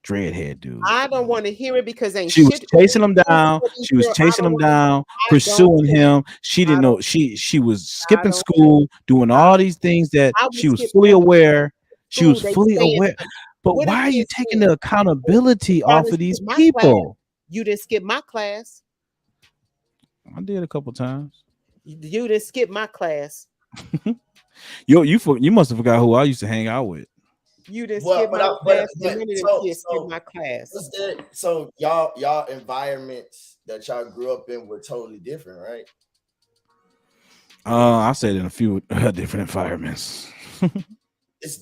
dreadhead dude. I don't want to hear it because ain't she was shit. chasing him down. She was chasing him down, pursuing him. She didn't know she was skipping school, doing all these things that she was fully aware. She was fully aware. But why are you taking the accountability off of these people? You didn't skip my class. I did a couple times. You didn't skip my class. You must have forgot who I used to hang out with. You didn't skip my class. None of them kids skipped my class. So y'all environments that y'all grew up in were totally different, right? I said in a few different environments. It's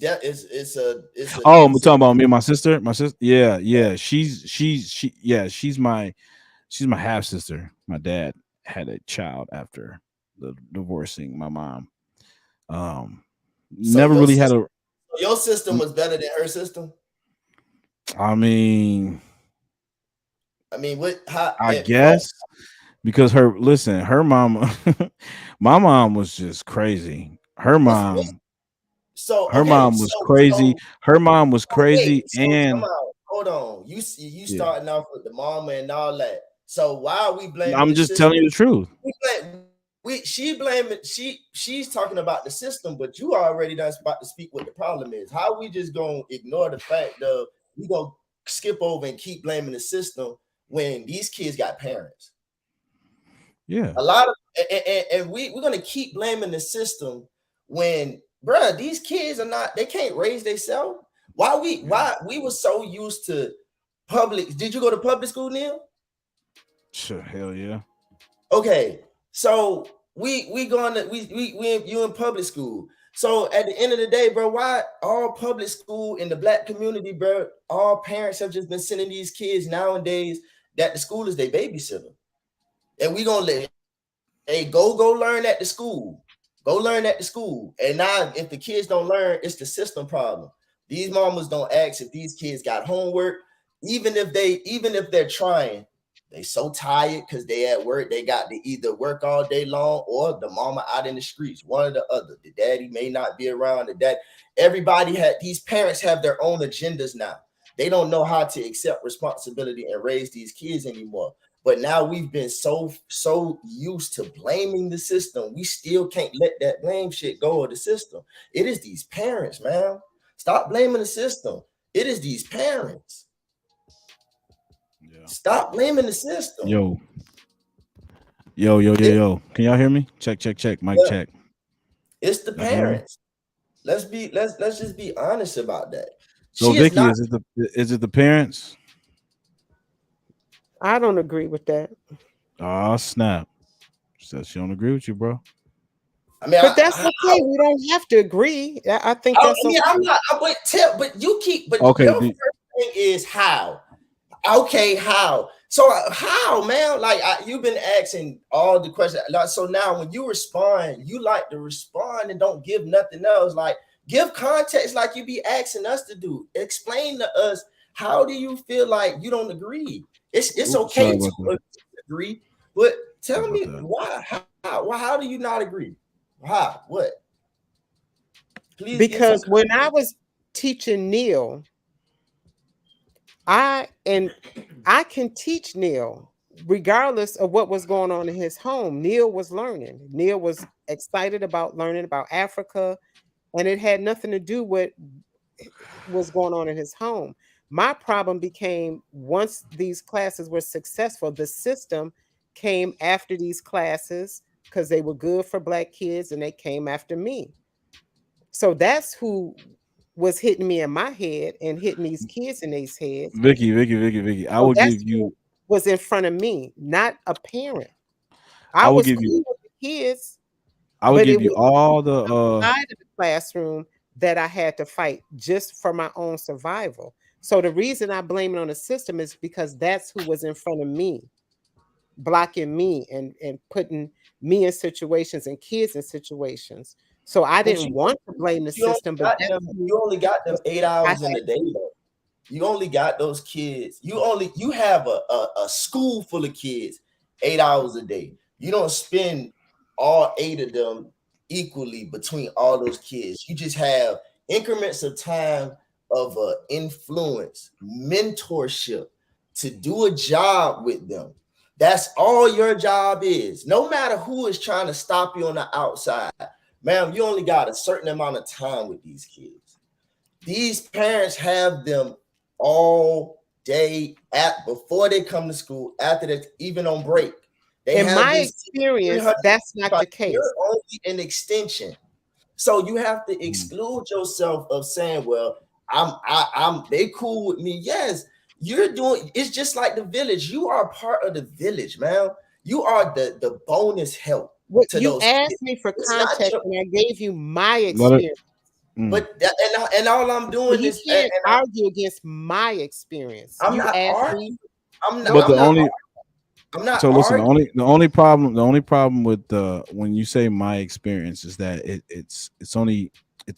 oh, we're talking about me and my sister. My sister, yeah. She's my half sister. My dad had a child after the divorcing my mom. Never really had a. Your system was better than her system. I mean, what? How? I guess because her mama, my mom was just crazy. Her mom. Her mom was crazy. Her mom was crazy, and hold on. You starting off with the mama and all that. So why are we blaming? I'm just telling you the truth. She's talking about the system, but you already done about to speak what the problem is. How we just gonna ignore the fact of we gonna skip over and keep blaming the system when these kids got parents? Yeah, a lot of and we're gonna keep blaming the system when, bruh, these kids they can't raise themselves. Why we were so used to public? Did you go to public school, Neil? Sure, hell yeah. Okay, so you in public school. So at the end of the day, bro, why all public school in the Black community, bro, all parents have just been sending these kids nowadays that the school is their babysitter, and we gonna let go learn at the school. Go learn at the school. And now if the kids don't learn, it's the system problem. These mamas don't ask if these kids got homework, even if they're trying. They so tired because they at work. They got to either work all day long or the mama out in the streets. One or the other. The daddy may not be around. These parents have their own agendas now. They don't know how to accept responsibility and raise these kids anymore. But now we've been so used to blaming the system. We still can't let that blame shit go of the system. It is these parents, man. Stop blaming the system. It is these parents. Yeah. Stop blaming the system. Yo. Can y'all hear me? Check. Mic check. It's the parents. Let's just be honest about that. So Vicky, is it the parents? I don't agree with that. Oh snap! Says she don't agree with you, bro. I mean, but that's okay. We don't have to agree. I think that's okay. I'm not. But you keep. But okay, your first thing is how. Okay, how? So how, man? Like you've been asking all the questions. Like, so now when you respond, you like to respond and don't give nothing else. Like give context, like you be asking us to do. Explain to us how do you feel like you don't agree. It's okay to agree, but tell me why. How do you not agree? How? What? Please. Because when I was teaching Neil, I can teach Neil regardless of what was going on in his home. Neil was learning. Neil was excited about learning about Africa, and it had nothing to do with what's going on in his home. My problem became once these classes were successful, the system came after these classes because they were good for Black kids, and they came after me. So that's who was hitting me in my head and hitting these kids in these heads. Vicky. I will give you was in front of me, not a parent. I was cool with the kids. I would give you all the side of the classroom that I had to fight just for my own survival. So the reason I blame it on the system is because that's who was in front of me, blocking me and putting me in situations and kids in situations. So I didn't want to blame the system, but you only got them 8 hours in the day though. You only got those kids. You have a school full of kids 8 hours a day. You don't spend all 8 of them equally between all those kids. You just have increments of time of influence, mentorship to do a job with them. That's all your job is. No matter who is trying to stop you on the outside, ma'am, you only got a certain amount of time with these kids. These parents have them all day before they come to school, after that, even on break. In my experience, that's not the case. You're only an extension. So you have to exclude yourself of saying, well, they cool with me. Yes, you're doing, it's just like the village. You are part of the village, man. You are the bonus help. You asked me for context and I gave you my experience. But and all I'm doing is you can't argue against my experience. I'm not arguing. So listen, the only problem with when you say my experience is that it's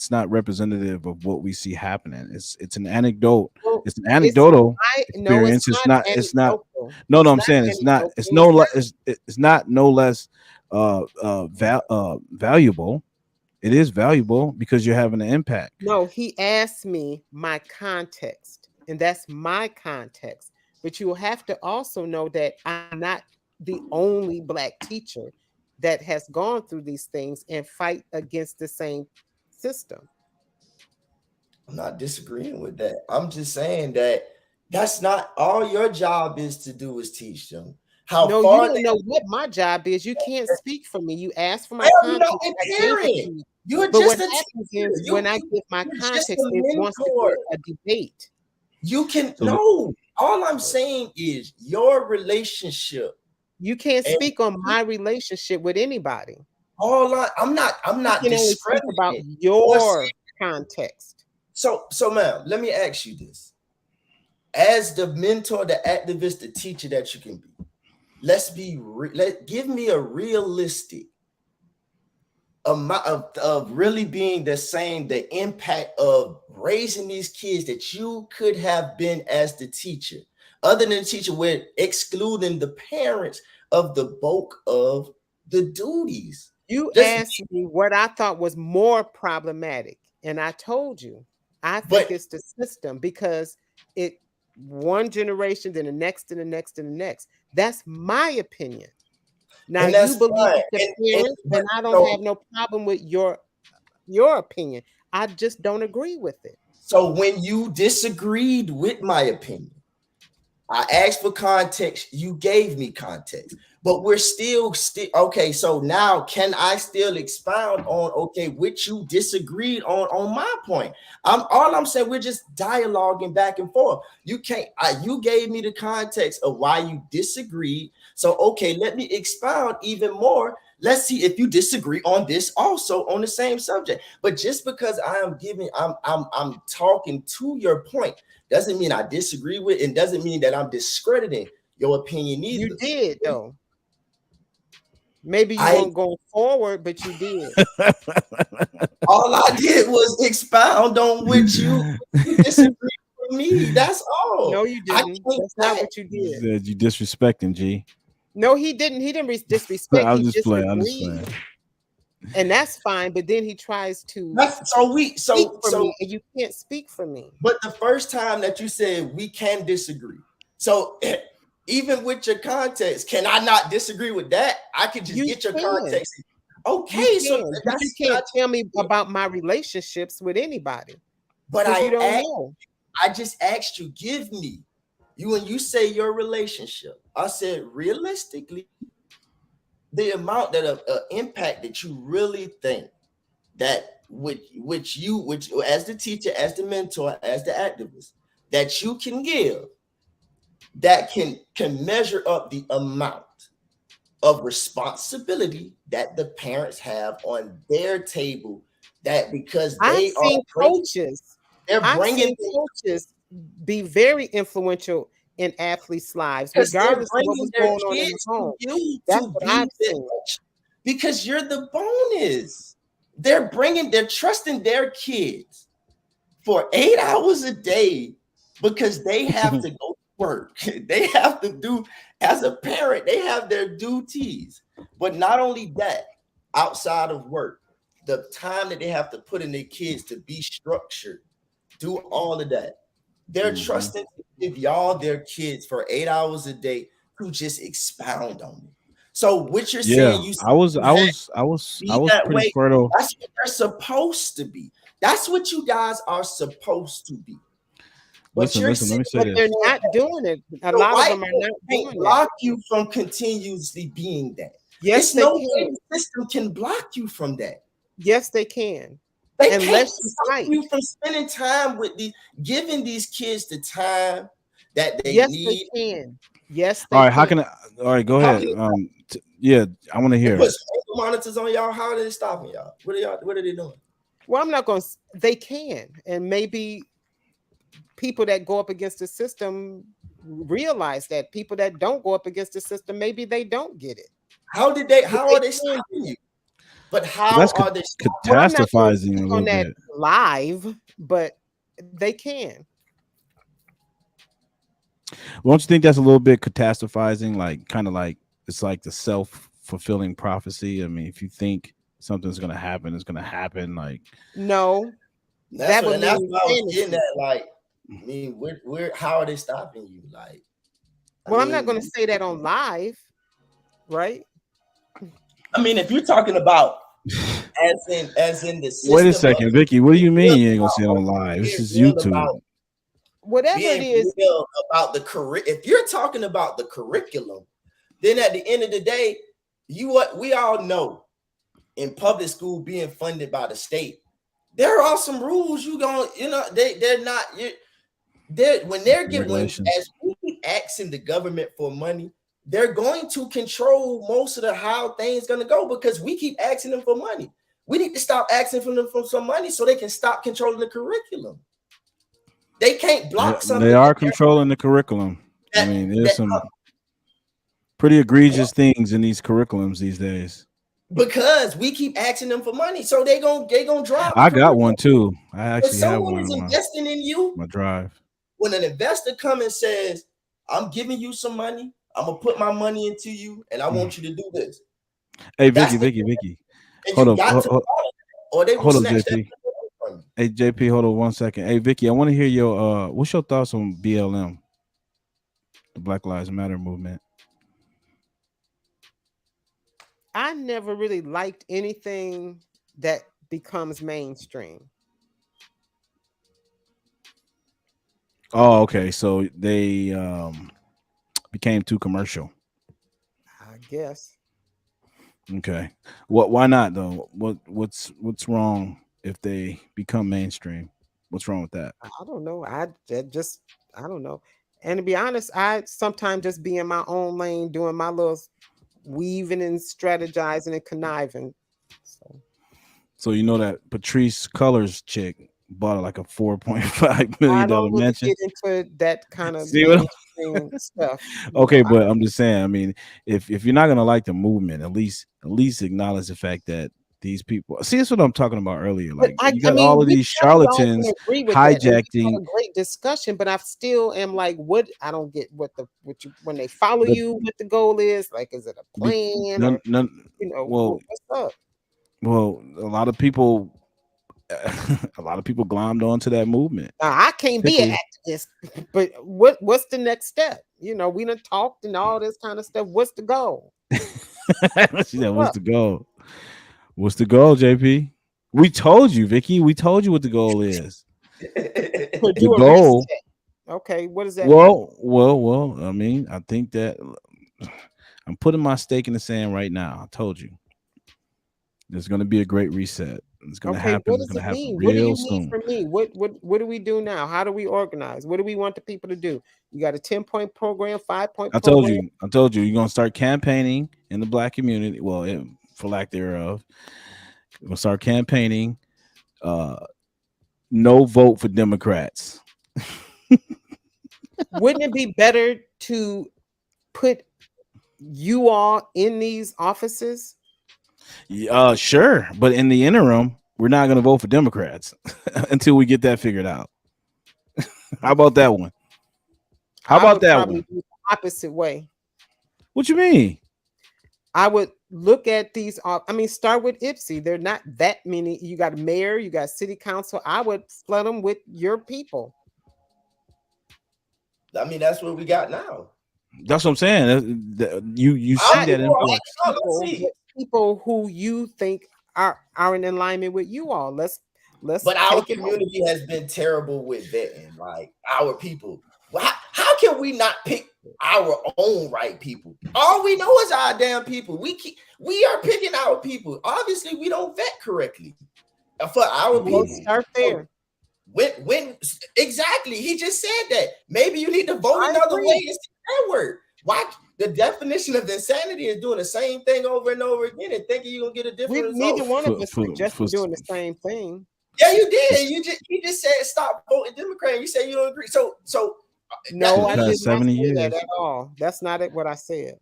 not representative of what we see happening. It's an anecdote. It's an anecdotal experience. It's not. No, I'm saying it's not. It's not no less valuable. It is valuable because you're having an impact. No, he asked me my context, and that's my context. But you will have to also know that I'm not the only Black teacher that has gone through these things and fight against the same system. I'm not disagreeing with that. I'm just saying that that's not all your job is to do is teach them. You don't know what my job is. You can't speak for me. You asked for my context. You're but just what happens is when I give my context, it wants to be a debate. You can no. All I'm saying is your relationship. You can't speak on my relationship with anybody. I'm not discrediting about your context. So ma'am, let me ask you this. As the mentor, the activist, the teacher that you can be, give me a realistic amount of really being the impact of raising these kids that you could have been as the teacher. Other than the teacher, we're excluding the parents of the bulk of the duties. You Just, asked me what I thought was more problematic, and I told you I think but it's the system because it one generation, then the next, and the next, and the next. That's my opinion. Now and you that's believe fine. it's the And parents, but and I don't so have no problem with your opinion. I just don't agree with it. so when you disagreed with my opinion, I asked for context. You gave me context, but we're still okay. So now, can I still expound on which you disagreed on my point? I'm saying we're just dialoguing back and forth. You can't. You gave me the context of why you disagreed. So let me expound even more. Let's see if you disagree on this also on the same subject. But just because I'm talking to your point doesn't mean I disagree with, and doesn't mean that I'm discrediting your opinion either. You did though. Maybe you I won't go forward, but you did. all I did was expound on what you disagree with me. That's all. No, you didn't. That's not what you You did. said you disrespecting G. No, he didn't. He didn't disrespect. I'm He just playing. I'm just disagreed, playing. and that's fine. But then he tries to That's speak for me, and you can't speak for me. But the first time that you said we can disagree, so even with your context, can I not disagree with that? I could just get your context. Okay, so but you can't tell me about my relationships with anybody. But you don't know. I just asked you, give me when you say your relationship. I said realistically, the amount that impact that you really think that which as the teacher, as the mentor, as the activist, that you can give, that can measure up the amount of responsibility that the parents have on their table, that because I've seen coaches be very influential in athletes' lives, regardless of what was going on in the home. That's what I've seen. Because you're the bonus. They're trusting their kids for 8 hours a day because they have to go to work. They have to do, as a parent, they have their duties. But not only that, outside of work, the time that they have to put in their kids to be structured, do all of that. They're trusting to give y'all their kids for 8 hours a day to just expound on it. So what you're saying, I was pretty fertile. That's what they're supposed to be. That's what you guys are supposed to be. But Listen, let me say this. They're not doing it. A lot of them are not doing it. Block you from continuously being that. Yes, it's no way the system can block you from that. Yes, they can. They can't stop you from spending time with giving these kids the time that they need. They can. Yes, all right. Can. All right, go ahead. Yeah, I want to hear. Put monitors on y'all. How are they stopping y'all? What are they doing? Well, I'm not going to. They can, and maybe people that go up against the system realize that. People that don't go up against the system, maybe they don't get it. How are they stopping you? But how are they catastrophizing on that live? But they can. Well, don't you think that's a little bit catastrophizing? Like, kind of like it's like the self-fulfilling prophecy. I mean, if you think something's going to happen, it's going to happen. Like, no, that's what I was getting at. Like, I mean, how are they stopping you? Like, well, I'm not going to say that on live, right? I mean, if you're talking about as in the system. Wait a second, Vicky. What do you mean you ain't gonna see it on live? This is YouTube. Whatever it is about if you're talking about the curriculum, then at the end of the day, we all know in public school being funded by the state, there are some rules they're not when they're giving, as we keep asking the government for money, they're going to control most of how things going to go because we keep asking them for money. We need to stop asking them for some money so they can stop controlling the curriculum. They can't block something. They are controlling the curriculum. I mean, there's some pretty egregious things in these curriculums these days. Because we keep asking them for money, so they gonna drop. I got one too. I actually have one. Someone is investing in you. My drive. When an investor comes and says, I'm giving you some money. I'm gonna put my money into you, and I want you to do this. Hey, That's Vicky, the Vicky. and Hold you up, got to follow that, or they will hold up, snatch that JP. from you. Hey, JP, hold on 1 second. Hey, Vicky, I want to hear your what's your thoughts on BLM, the Black Lives Matter movement? I never really liked anything that becomes mainstream. Oh, okay. So they became too commercial. I guess. Okay. Why not though? What's wrong if they become mainstream? What's wrong with that? I don't know. I don't know. And to be honest, I sometimes just be in my own lane doing my little weaving and strategizing and conniving. So So you know that Patrice Colors chick bought like a $4.5 I million don't really mansion. get into that kind of See what? mainstream stuff. Okay, but I'm just saying. I mean, if you're not gonna like the movement, at least acknowledge the fact that these people. See, that's what I'm talking about earlier. But Like I you I got mean, all of we these kind of all can charlatans agree with that, and we had hijacking a great discussion. But I still am like, what? I don't get what you when they follow the you, what the goal is. Like, is it a be, plan or none. Well, what's up? a lot of people, a lot of people glommed onto that movement. Now, I can't be an Particularly, activist, but what's the next step? We done talked and all this kind of stuff. What's the goal? she said, What's "What's up? the goal? What's the goal, JP? We told you, Vicky. We told you what the goal is. To The do a goal. reset. Okay, what does that mean? Well. I mean, I think that I'm putting my stake in the sand right now. I told you, there's going to be a great reset. It's going to Okay, happen. what It's does going to it happen mean? What do real you need soon. from me? What do we do now? How do we organize? What do we want the people to do? You got a 10-point program, 5-point I told program. you. I told you. You're going to start campaigning in the black community. Well, for lack thereof, you're going to start campaigning. No vote for Democrats. Wouldn't it be better to put you all in these offices? Sure, but in the interim, we're not going to vote for Democrats until we get that figured out. How about that one? How I about would that probably one? do the opposite way. What you mean? I would look at these. Start with Ipsy. They're not that many. You got a mayor, you got city council. I would flood them with your people. I mean, that's what we got now. That's what I'm saying. You see Not that influence. Let's people, see. but people who you think are in alignment with you all. Let's But our take it over. community has been terrible with vetting, like our people. Well, how can we not pick our own right people? All we know is our damn people. We are picking our people. Obviously, we don't vet correctly for our Well, people. start there. When exactly he just said that maybe you need to vote I another agree. way and see that word. Why the definition of insanity is doing the same thing over and over again and thinking you're gonna get a different result. Neither one of us For suggested doing the same thing. Yeah, you did. You just said stop voting Democrat. You said you don't agree. So No, I past did not 70 say that years. at all. That's not it. What I said.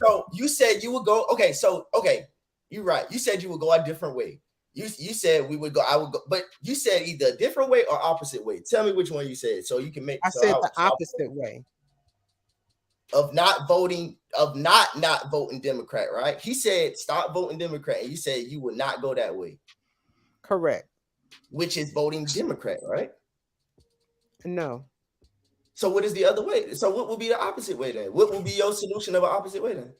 so you said you would go. Okay, you're right. You said you would go a different way. You said we would go. I would go, but you said either a different way or opposite way. Tell me which one you said, so you can make. I said the opposite way. Of not voting, of not voting Democrat, right? He said stop voting Democrat, and you said you would not go that way, Correct. which is voting Democrat, right? No. So what is the other way? So what would be the opposite way then? What would be your solution of an opposite way then?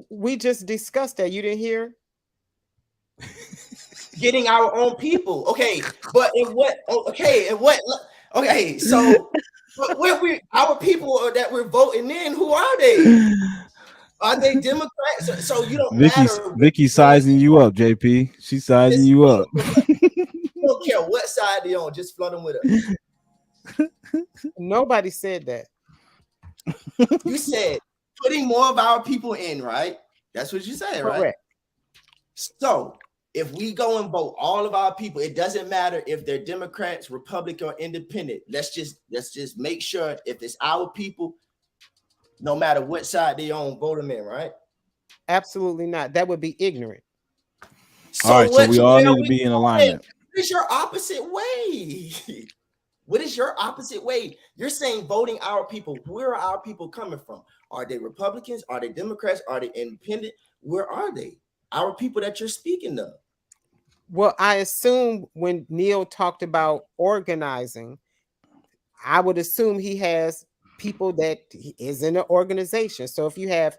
We just discussed that. You didn't hear? Getting our own people. Okay, but in what? Okay, and what? Okay, so where our people that we're voting in, who are they? Are they Democrats? So you don't matter. Vicky sizing you up, JP. She's sizing you up. You don't care what side they're on, just flood them with us. Nobody said that. You said putting more of our people in, right? That's what you said, right? Correct. So if we go and vote all of our people, it doesn't matter if they're Democrats, Republican, or Independent. Let's just make sure if it's our people, no matter what side they on, vote them in, right? Absolutely not. That would be ignorant. All right, so we all need to be in alignment. It's your opposite way. What is your opposite way? You're saying voting our people. Where are our people coming from? Are they Republicans? Are they Democrats? Are they independent? Where are they? Our people that you're speaking of. Well, I assume when Neil talked about organizing, I would assume he has people that is in an organization. So if you have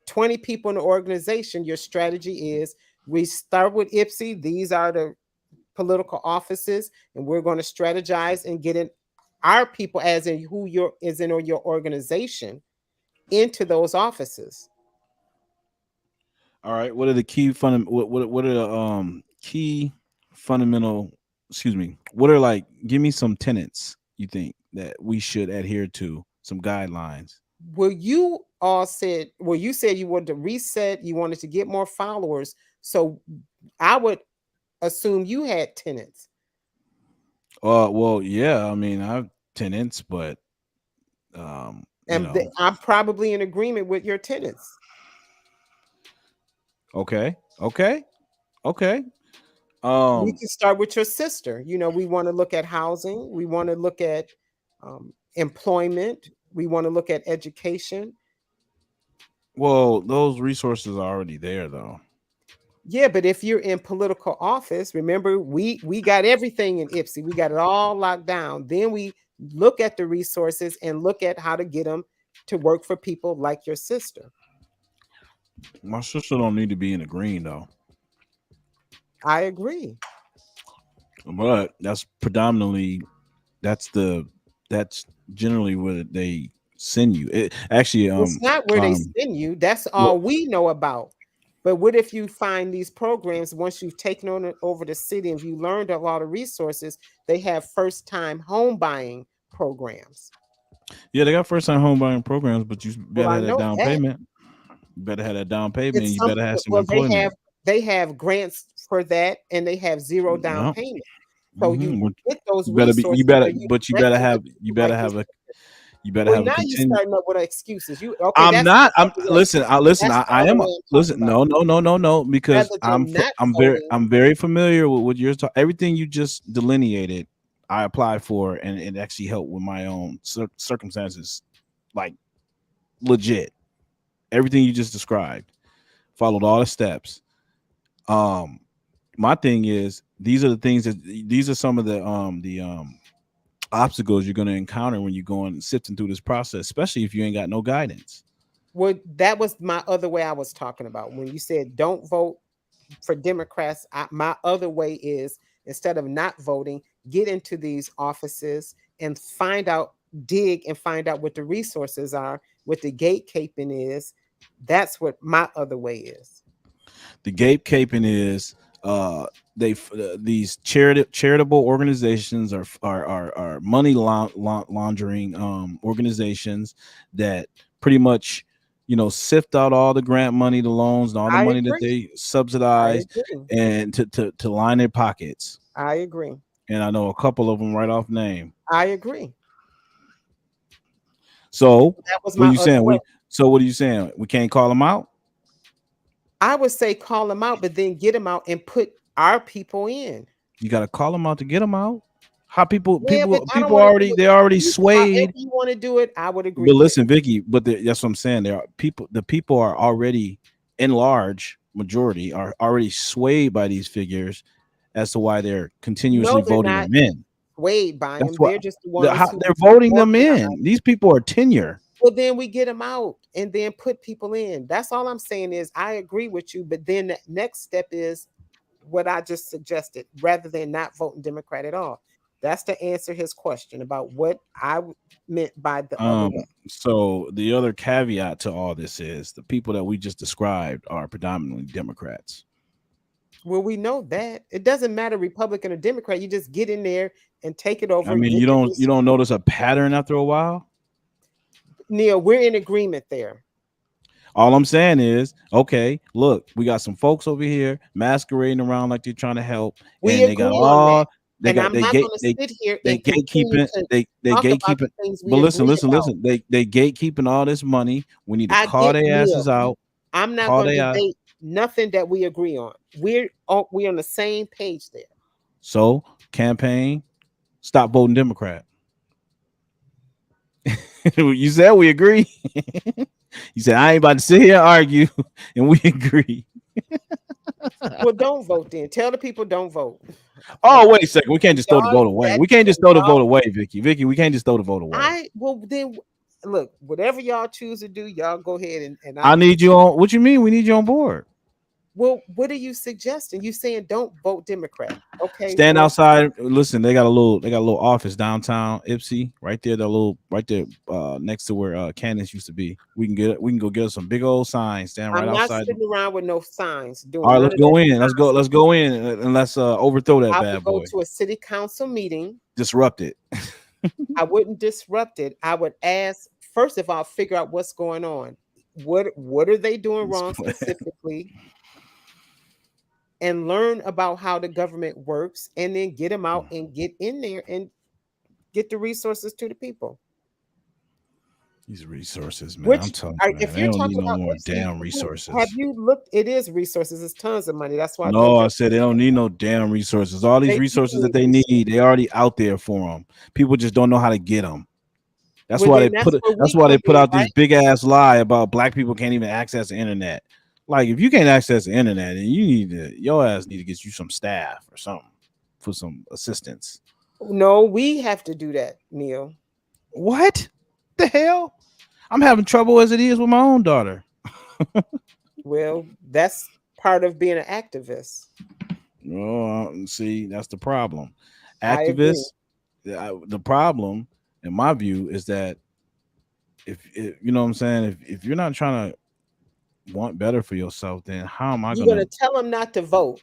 20 people in the organization, your strategy is we start with IPSI. These are the political offices, and we're going to strategize and get in our people, as in who is in your organization, into those offices. All right. What are the key what are the key fundamental? Excuse me. What are like? Give me some tenets you think that we should adhere to. Some guidelines. You said you wanted to reset, you wanted to get more followers. So I would assume you had tenants. Well, yeah. I mean, I have tenants, but And I'm probably in agreement with your tenants. Okay. We can start with your sister. We want to look at housing. We want to look at employment. We want to look at education. Well, those resources are already there, though. Yeah, but if you're in political office, remember we got everything in IPSI. We got it all locked down. Then we look at the resources and look at how to get them to work for people like your sister. My sister don't need to be in the green, though. I agree. But that's generally where they send you. It's not where they send you. That's all we know about. But what if you find these programs, once you've taken over the city and you learned a lot of resources, they have first-time home buying programs. Yeah, they got first-time home buying programs, but you better have that down that. payment. You better have that down payment, and you better have some employment. They have grants for that, and they have zero down payment. So you get those resources. You better have now you're starting up with excuses. I'm not. Listen. I am. Listen. No. Because I'm very familiar with what you're talking. Everything you just delineated, I applied for, and it actually helped with my own circumstances, like legit. Everything you just described, followed all the steps. My thing is, these are some of the obstacles you're going to encounter when you're going sifting through this process, especially if you ain't got no guidance. Well, that was my other way I was talking about. When you said don't vote for Democrats, my other way is, instead of not voting, get into these offices and dig and find out what the resources are, what the gatekeeping is. That's what my other way is. The gatekeeping is these charitable organizations are money laundering organizations that pretty much sift out all the grant money, the loans, and all the money that they subsidize, and to line their pockets. I agree. And I know a couple of them right off name. I agree. So what are you saying? So what are you saying? We can't call them out? I would say call them out, but then get them out and put our people in. You got to call them out to get them out. How people already swayed. If you want to do it, I would agree. But listen, Vicky, that's what I'm saying. The people are already, in large majority, are already swayed by these figures as to why they're continuously voting them in. Swayed by them. They're just the ones they're voting them in. These people are tenure. Well, then we get them out and then put people in. That's all I'm saying is I agree with you. But then the next step is what I just suggested, rather than not voting Democrat at all. That's to answer his question about what I meant by the other way. So the other caveat to all this is the people that we just described are predominantly Democrats. Well, we know that. It doesn't matter Republican or Democrat. You just get in there and take it over. I mean, you don't notice a pattern after a while? Neil, we're in agreement there. All I'm saying is, okay, look, we got some folks over here masquerading around like they're trying to help. We and they got all they gatekeeping. But listen. They gatekeeping all this money. We need to call their asses out. I'm not going to debate nothing that we agree on. We're on the same page there. So campaign, stop voting Democrat. You said we agree. You said I ain't about to sit here and argue, and we agree. Well, don't vote then. Tell the people don't vote. Oh, Okay. wait a second. We can't just throw the Y'all vote away. that We can't just throw the y'all vote away, Vicky. Vicky, we can't just throw the vote away. well then look, whatever y'all choose to do, y'all go ahead and I need you on. What you mean? We need you on board. well, what are you suggesting? You saying don't vote Democrat. Okay, Stand well, outside. Listen, they got a little office downtown Ipsy, right there. Right there, next to where Candace used to be. We can go get us some big old signs. Stand right I'm not outside. sitting around with no signs All doing right, none let's of that. go in. Let's go in and let's overthrow that I would bad go boy. to a city council meeting. Disrupt it. I wouldn't disrupt it. I would ask first if I'll figure out what's going on. What are they doing wrong specifically? And learn about how the government works and then get them out and get in there and get the resources to the people. These resources, man. I'm Which telling are, you, man. if They you're don't need talking no about more Ipsy, damn have resources. you looked? It is resources. It's tons of money. That's why I No, told I you said they don't need no damn resources. All these they do resources that need they resources. need, they already out there for them. People just don't know how to get them. That's Well, why then they that's put it. where That's we why they come put in, out this right? big ass lie about black people can't even access the internet. Like if you can't access the internet, then your ass need to get you some staff or something for some assistance. No, we have to do that, Neil. What the hell? I'm having trouble as it is with my own daughter. Well, that's part of being an activist. Oh, see, that's the problem. I agree. Activists. The problem, in my view, is that if you know what I'm saying, if you're not trying to want better for yourself, then how am I You're gonna? gonna tell them not to vote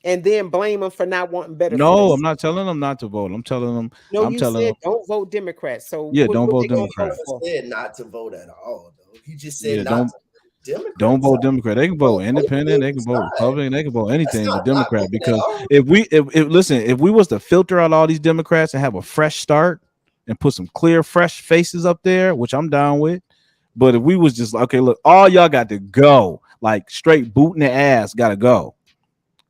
and then blame them for not wanting better for No, I'm themselves. not telling them not to vote. I'm telling them. No, I'm you telling them. said don't vote Democrat. So Yeah, don't what vote they gonna vote Democrat. for? Said not to vote at all, though. He just said Yeah, not don't to vote don't Democrats. vote Democrat. They can vote Vote both Independent. They can people's vote side. Republican. They can vote That's anything but not Democrat. voting at Because all. if listen, if we was to filter out all these Democrats and have a fresh start and put some clear, fresh faces up there, which I'm down with. But if we was just like, okay, look, all y'all got to go, like straight boot in the ass, got to go.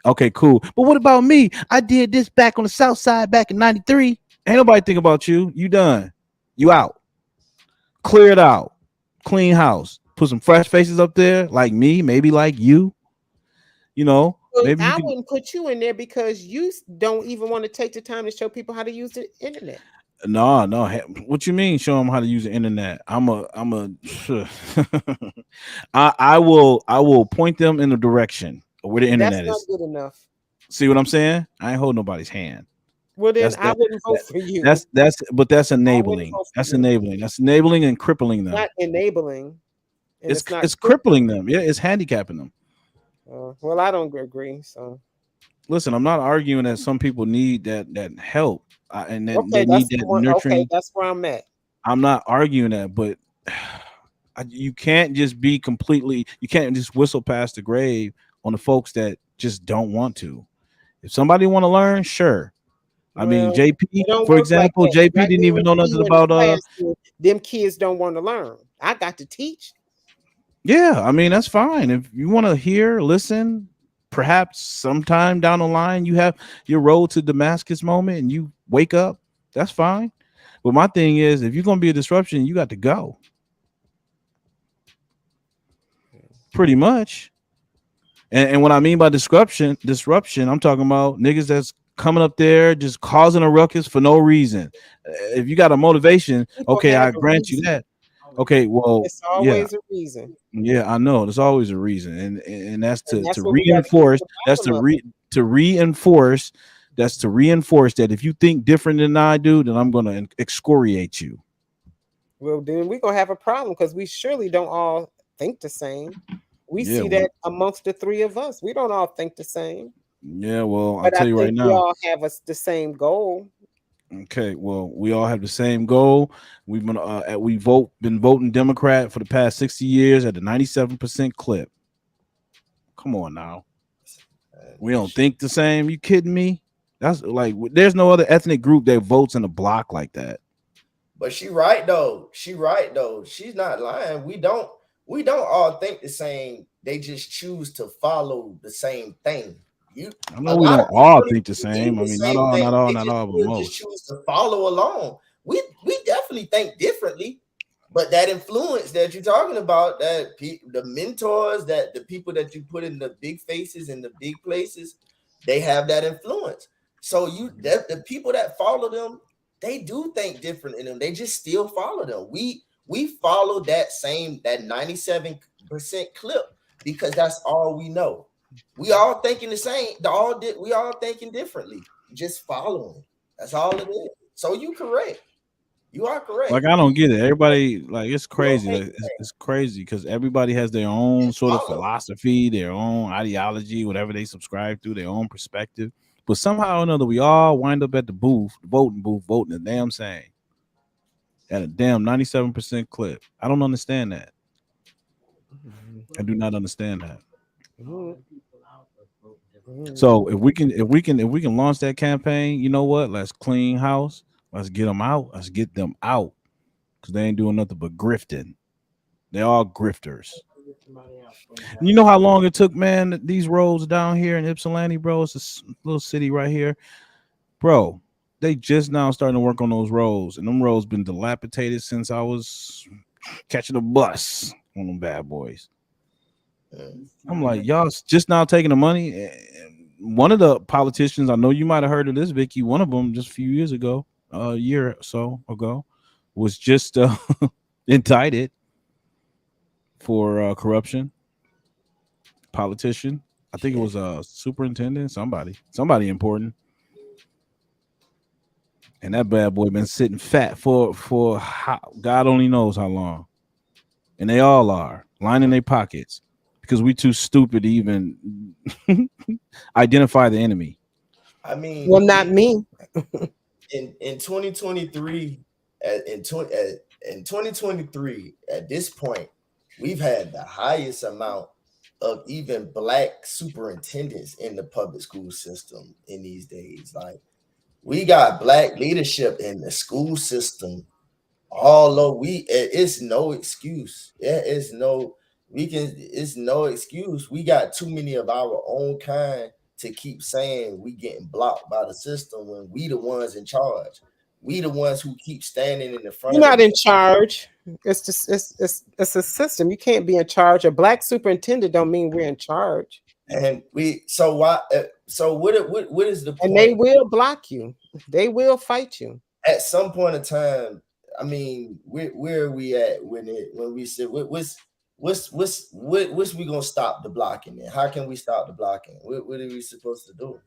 Okay, cool. But what about me? I did this back on the South Side back in '93. Ain't nobody think about you. You done. You out. Clear it out. Clean house. Put some fresh faces up there, like me, maybe like you. You know, Well, maybe you I can. wouldn't put you in there because you don't even want to take the time to show people how to use the internet. No, no. What you mean? Show them how to use the internet. I will point them in the direction of where the That's internet not is. good enough. See what I'm saying? I ain't holding nobody's hand. Well, then That's I that, wouldn't vote that for you. but that's I wouldn't enabling. vote for That's you. enabling. That's enabling and crippling It's them. not enabling, and It's it's not it's crippling. crippling them. Yeah, it's handicapping them. Well, I don't agree. So Listen, I'm not arguing that some people need that help and that okay, they need that's the that one. Okay, nurturing. that's where I'm at. I'm not arguing that, but you can't just be completely. You can't just whistle past the grave on the folks that just don't want to. If somebody want to learn, sure. I mean, Well, JP, it don't for work like example, that. JP Right didn't now, even know see nothing you in the about classroom, them kids don't want to learn. I got to teach. Yeah, I mean that's fine. If you want to hear, listen, perhaps sometime down the line you have your road to Damascus moment and you wake up, that's fine. But my thing is, if you're gonna be a disruption, you got to go. Pretty much. And what I mean by disruption, I'm talking about niggas that's coming up there just causing a ruckus for no reason. If you got a motivation, People okay, have I a grant you reason. that. Okay, well, It's yeah. always a reason, Yeah, I know. There's always a reason, and that's and to that's what we got to get to reinforce. the That's bottom of it. to reinforce. That's to reinforce that if you think different than I do, then I'm gonna excoriate you. Well, then we're gonna have a problem because we surely don't all think the same. We Yeah, see well, that amongst the three of us. We don't all think the same, yeah. Well, I'll but I tell you right think we now. all have the same goal. Okay, well, we all have the same goal. Been voting Democrat for the past 60 years at a 97% clip. Come on now, we don't think the same. You kidding me? That's like there's no other ethnic group that votes in a block like that. But she right though. She right though. She's not lying. We don't all think the same. They just choose to follow the same thing. I A know we lot don't of all people think the same. I the mean, same thing. They not just all, but still just most. choose to follow along. We definitely think differently, but that influence that you're talking about, that the mentors, that the people that you put in the big faces in the big places, they have that influence. So the people that follow them, they do think different in them. They just still follow them. We follow that 97% clip because that's all we know. We all thinking the same. We all thinking differently. Just following. That's all it is. So you correct. You are correct. Like I don't get it. Everybody like it's You don't crazy. think Like, it's crazy because everybody has their own sort of philosophy, their own ideology, whatever they subscribe to, their own perspective. But somehow or another, we all wind up at the voting booth, voting the damn same at a damn 97% clip. I don't understand that. I do not understand that. So if we can launch that campaign, you know what? Let's clean house. Let's get them out. Let's get them out because they ain't doing nothing but grifting. They all grifters. You know how long it took, man? These roads down here in Ypsilanti, bro. It's a little city right here, bro. They just now starting to work on those roads, and them roads been dilapidated since I was catching a bus on them bad boys. I'm like, y'all just now taking the money. One of the politicians, I know you might have heard of this, Vicky. One of them just a few years ago, a year or so ago, was just indicted for corruption. Politician, I think it was a superintendent, somebody important. And that bad boy been sitting fat for God only knows how long. And they all are lining their pockets because we too stupid to even identify the enemy. I mean, well, not me. in 2023, in 2023, at this point, we've had the highest amount of even black superintendents in the public school system in these days. Like we got black leadership in the school system. Although it's no excuse. It's no excuse. We got too many of our own kind to keep saying we getting blocked by the system when we the ones in charge. We the ones who keep standing in the front You're of not the in charge. It's just it's a system. You can't be in charge. A black superintendent don't mean we're in charge. and we so why so what is the point? And they will block you. They will fight you. At some point in time, I mean, where are we at when we said what's we gonna stop the blocking? Then how can we stop the blocking? What are we supposed to do?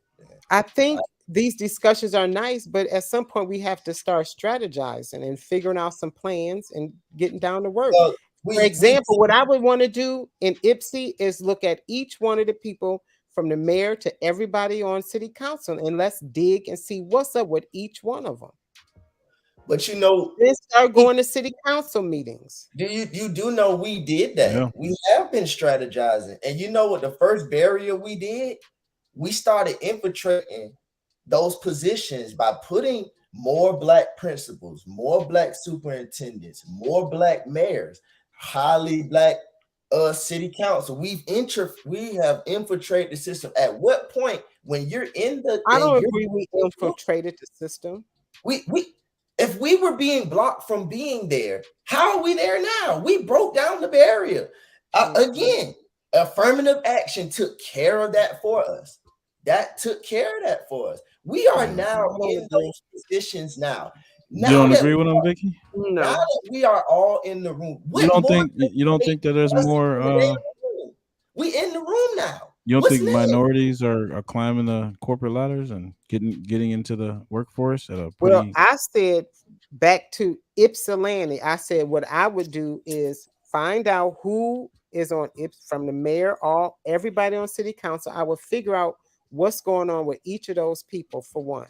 I think these discussions are nice, but at some point we have to start strategizing and figuring out some plans and getting down to work. Well, For example, what I would want to do in Ipsy is look at each one of the people from the mayor to everybody on city council and let's dig and see what's up with each one of them. But you know, then start going to city council meetings. You do know we did that. Yeah. We have been strategizing, and you know what? The first barrier we did, we started infiltrating those positions by putting more black principals, more black superintendents, more black mayors, highly black city council. We have infiltrated the system. At what point when you're in the I don't agree we infiltrated the system. If we were being blocked from being there, how are we there now? We broke down the barrier. Again, affirmative action took care of that for us. That took care of that for us. We are now in those positions now. You don't agree with them, Vicky? No. Now that we are all in the room. You don't think that there's more we in the room now. You don't think minorities are climbing the corporate ladders and getting into the workforce at a pretty... Well, I said back to Ypsilanti, I said what I would do is find out who is on from the mayor, everybody on city council. I would figure out what's going on with each of those people for one.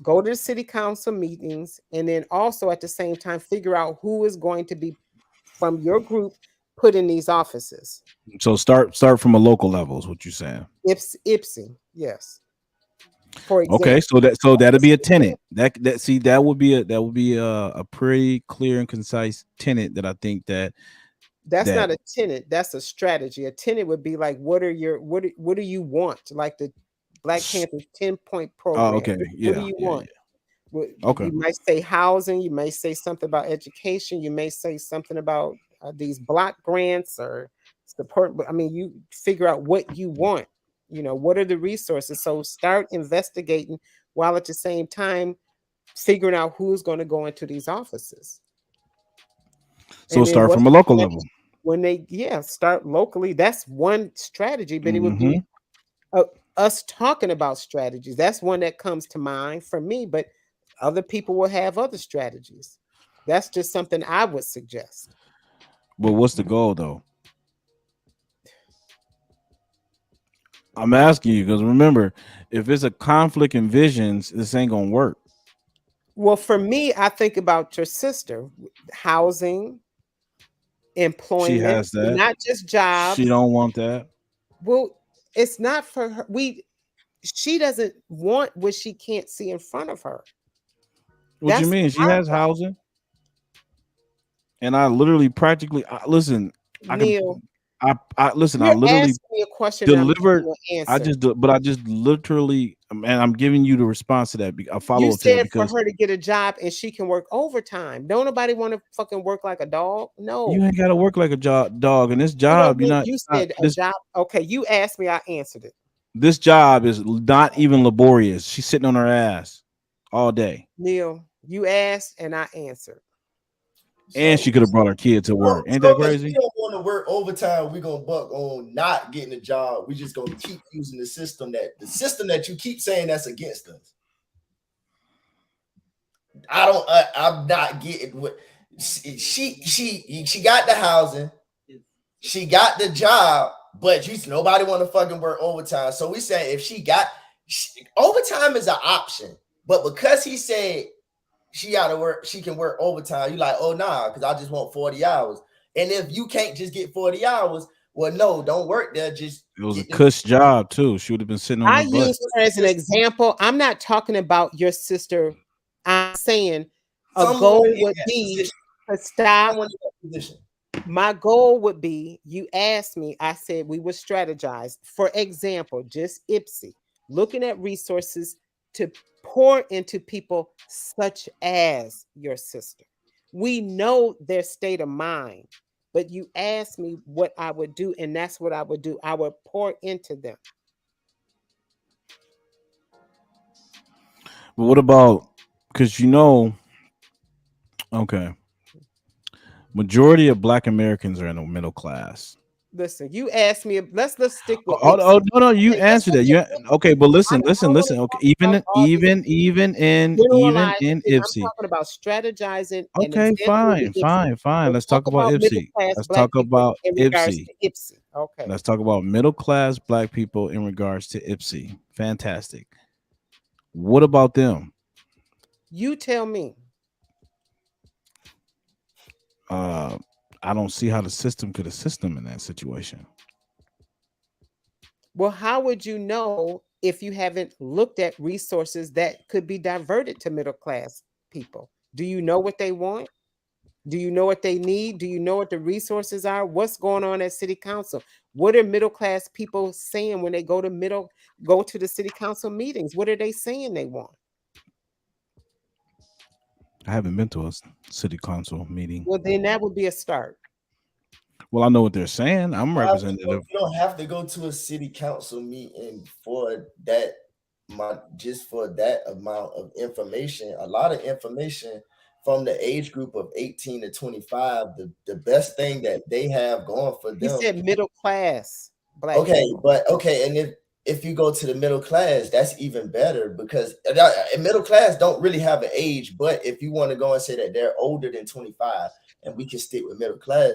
Go to the city council meetings, and then also at the same time figure out who is going to be from your group put in these offices. So start from a local level is what you're saying. Ipsy, yes. For example. Okay, so that'll be a tenet. That would be a pretty clear and concise tenet that I think that That's that not a tenet. That's a strategy. A tenet would be like, what do you want? Like the Black Panther's 10-point oh, program. okay, What do yeah, you yeah, want? yeah. Okay. You might say housing. You may say something about education. You may say something about these block grants or support. But I mean, you figure out what you want. What are the resources? So start investigating while at the same time figuring out who's going to go into these offices. So And then start what's from a the local next level. when they start locally. That's one strategy, but it would Hmm. be uh, us talking about strategies. That's one that comes to mind for me, but other people will have other strategies. That's just something I would suggest. But what's the goal though? I'm asking you because remember, if it's a conflict in visions, this ain't gonna work. Well, for me, I think about your sister, housing, She employment, has that. not just She jobs. don't want that. Well, it's not for her. She doesn't want what she can't see in front of her. What you That's mean? She our has housing, and I literally practically listen. I can. Neil. I listen. I You're literally asking me a question and I'm giving delivered. you an I answer. just, but I just literally, and I'm giving you the response to that. A You follow up to that said for because her to get a job and she can work overtime. Don't nobody want to fucking work like a dog. you No. ain't got to work like a dog. And this That don't job, mean you not said a this. job. Okay, you asked me, I answered it. This job is not even laborious. She's sitting on her ass all day, Neil, you asked and I answered. and So, she could have brought her kid to work. Ain't that so if we crazy? don't want to work overtime, we're gonna buck on not getting a job. We just gonna keep using the system that you keep saying that's against us. I'm not getting what she got the housing, she got the job, but nobody want to fucking work overtime. So we say if overtime is an option, but because he said she got to work, she can work overtime. You like, oh nah, because I just want 40 hours. And if you can't just get 40 hours, well, no, don't work there. Just It was a get the cush job too. She would have been sitting on I her butt. used her as an example. I'm not talking about your sister. I'm saying a someone goal in would that be position. to stop. Someone in that position. My goal would be, you asked me, I said we would strategize. For example, just IPSY, looking at resources to pour into people such as your sister. We know their state of mind, but you asked me what I would do, and that's what I would do. I would pour into them. But what about because okay, majority of Black Americans are in the middle class. Listen, you asked me, let's stick with Oh, IPSY. no, you Okay, let's answered look that. at Okay, but I don't want to listen. Okay, talk about all this even generalized in thing. I'm Ipsy. talking about strategizing and Okay, example with IPSY. fine. Let's Let's talk talk about about middle Ipsy. class Let's black talk people about in regards Ipsy. to IPSY. Okay. Let's talk about middle class Black people in regards to Ipsy. Fantastic. What about them? You tell me. Uh, I don't see how the system could assist them in that situation. Well, how would you know if you haven't looked at resources that could be diverted to middle class people? Do you know what they want? Do you know what they need? Do you know what the resources are? What's going on at city council? What are middle class people saying when they go to the city council meetings? What are they saying they want? I haven't been to a city council meeting. Well, then that would be a start. Well, I know what they're saying. I'm representative. You don't have to go to a city council meeting for that. Just for that amount of information, a lot of information from the age group of 18 to 25. The best thing that they have going for He them. said middle class black Okay, people. but okay, and if you go to the middle class, that's even better because middle class don't really have an age. But if you want to go and say that they're older than 25, and we can stick with middle class,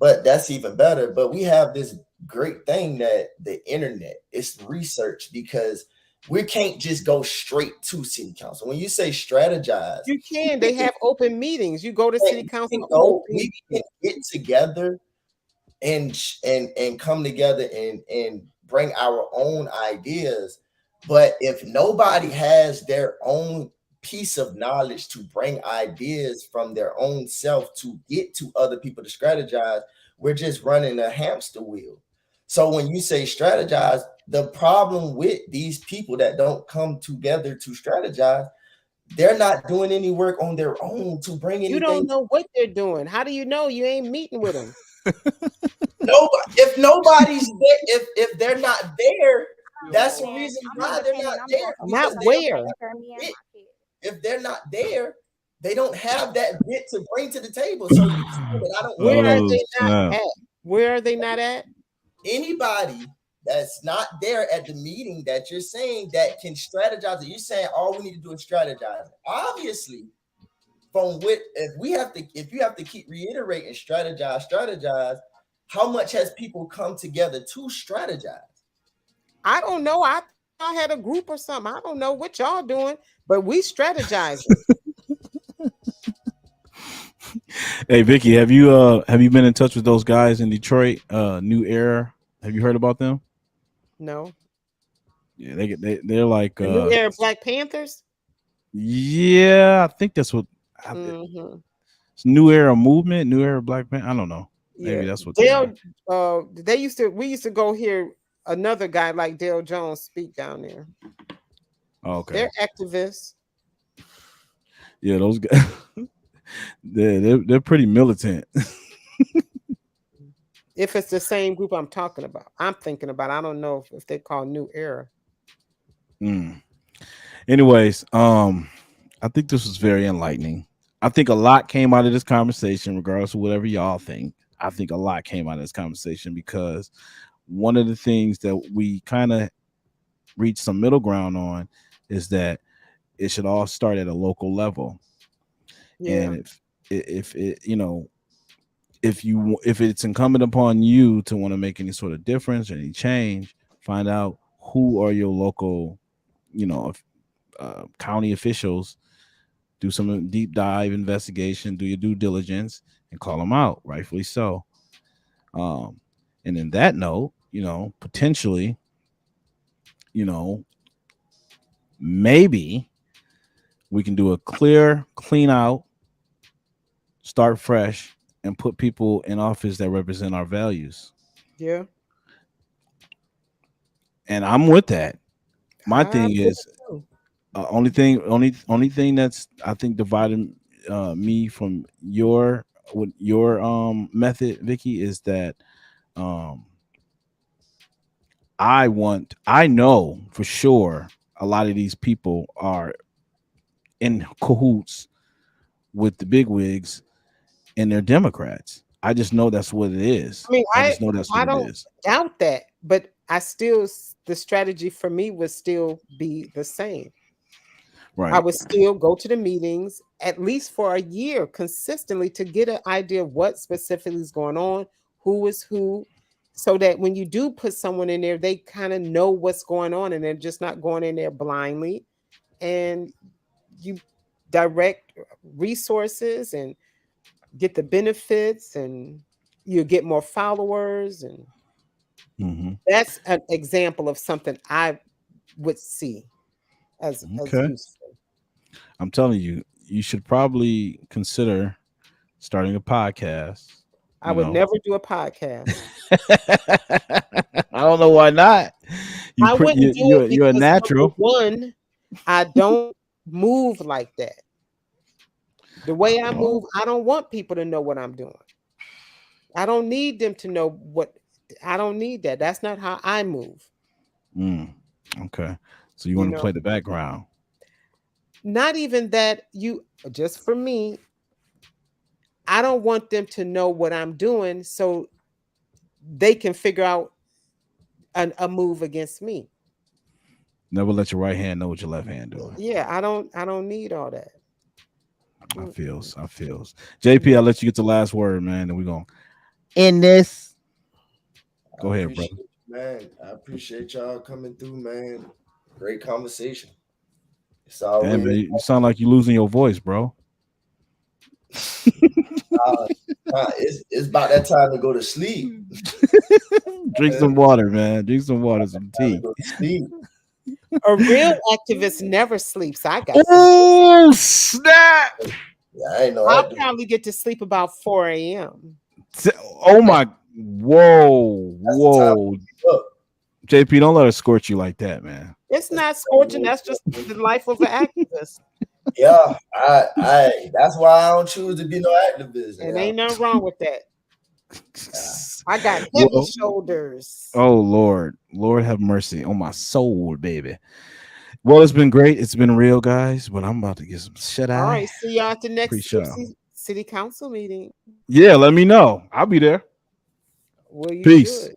but that's even better. But we have this great thing that the internet is research because we can't just go straight to city council. When you say strategize, You can. They have open meetings. You go to city council we open can get together and come together and bring our own ideas. But if nobody has their own piece of knowledge to bring ideas from their own self to get to other people to strategize, We're just running a hamster wheel. So when you say strategize, the problem with these people that don't come together to strategize, they're not doing any work on their own to bring You anything. don't know what they're doing. How do you know? You ain't meeting with them. If nobody's there, if they're not there, that's the reason why they're not there. Not Because where. if they're not there, they don't have that bit to bring to the table. So you saying that I don't. Where are Oh, they not snap. at? Where are they not at? Anybody that's not there at the meeting that you're saying that can strategize, you're saying all we need to do is strategize. Obviously, from what if you have to keep reiterating strategize, how much has people come together to strategize? I don't know. I had a group or something. I don't know what y'all doing, but we strategizing. Hey Vicky, have you been in touch with those guys in Detroit? New Era. Have you heard about them? No. Yeah, they're like The New Era Black Panthers. Yeah, I think that's what. It's New Era movement, New Era Black Panther. I don't know. Maybe that's what they are. We used to go hear another guy like Dale Jones speak down there. Okay. They're activists. Yeah, those guys. they're pretty militant. If it's the same group I'm talking about, I'm thinking about. I don't know if they call New Era. Anyways, I think this was very enlightening. I think a lot came out of this conversation, regardless of whatever y'all think. I think a lot came out of this conversation because one of the things that we kind of reached some middle ground on is that it should all start at a local level. Yeah. And if it, you know, if it's incumbent upon you to want to make any sort of difference or any change, find out who are your local, county officials. Do some deep dive investigation, do your due diligence, and call them out, rightfully so. And in that note, potentially, maybe we can do a clean out, start fresh, and put people in office that represent our values. Yeah. And I'm with that. My thing is only thing that's I think dividing me from your method, Vicky, is that I know for sure a lot of these people are in cahoots with the bigwigs and they're Democrats. I just know that's what it is. I mean, I just know that's what I it don't is. doubt that, but the strategy for me would still be the same. Right. I would still go to the meetings at least for a year consistently to get an idea of what specifically is going on, who is who, so that when you do put someone in there, they kind of know what's going on and they're just not going in there blindly. And you direct resources and get the benefits and you get more followers. And that's an example of something I would see as useful. I'm telling you, you should probably consider starting a podcast. I would never do a podcast. I don't know why not. I wouldn't do it you're a because, natural. one, I don't move like that. The way I move, I don't want people to know what I'm doing. I don't need them to know I don't need that. That's not how I move. Okay. So you want to play the background? Not even that. Just for me, I don't want them to know what I'm doing so they can figure out a move against me. Never let your right hand know what your left hand doing. Yeah, I don't need all that. I feels. JP, I'll let you get the last word, man, and we're going to end this. Go ahead, brother. Man, I appreciate y'all coming through, man. Great conversation. It's always, man, you sound like you're losing your voice, bro. It's about that time to go to sleep. Drink some water, man. Drink some water, some tea. A real activist never sleeps. I got. Oh snap! Yeah, I know. I'll probably get to sleep about 4 a.m. Oh my, whoa. Look, JP, don't let her scorch you like that, man. It's not scorching. That's just the life of an activist. yeah, I that's why I don't choose to be no activist. And Yeah. ain't nothing wrong with that. I got heavy Well, shoulders. oh Lord have mercy on my soul, baby. Well, it's been great. It's been real, guys. But I'm about to get some shut All eye. right. See y'all at the next Appreciate city council meeting. Yeah, let me know. I'll be there. Well, you Peace. should.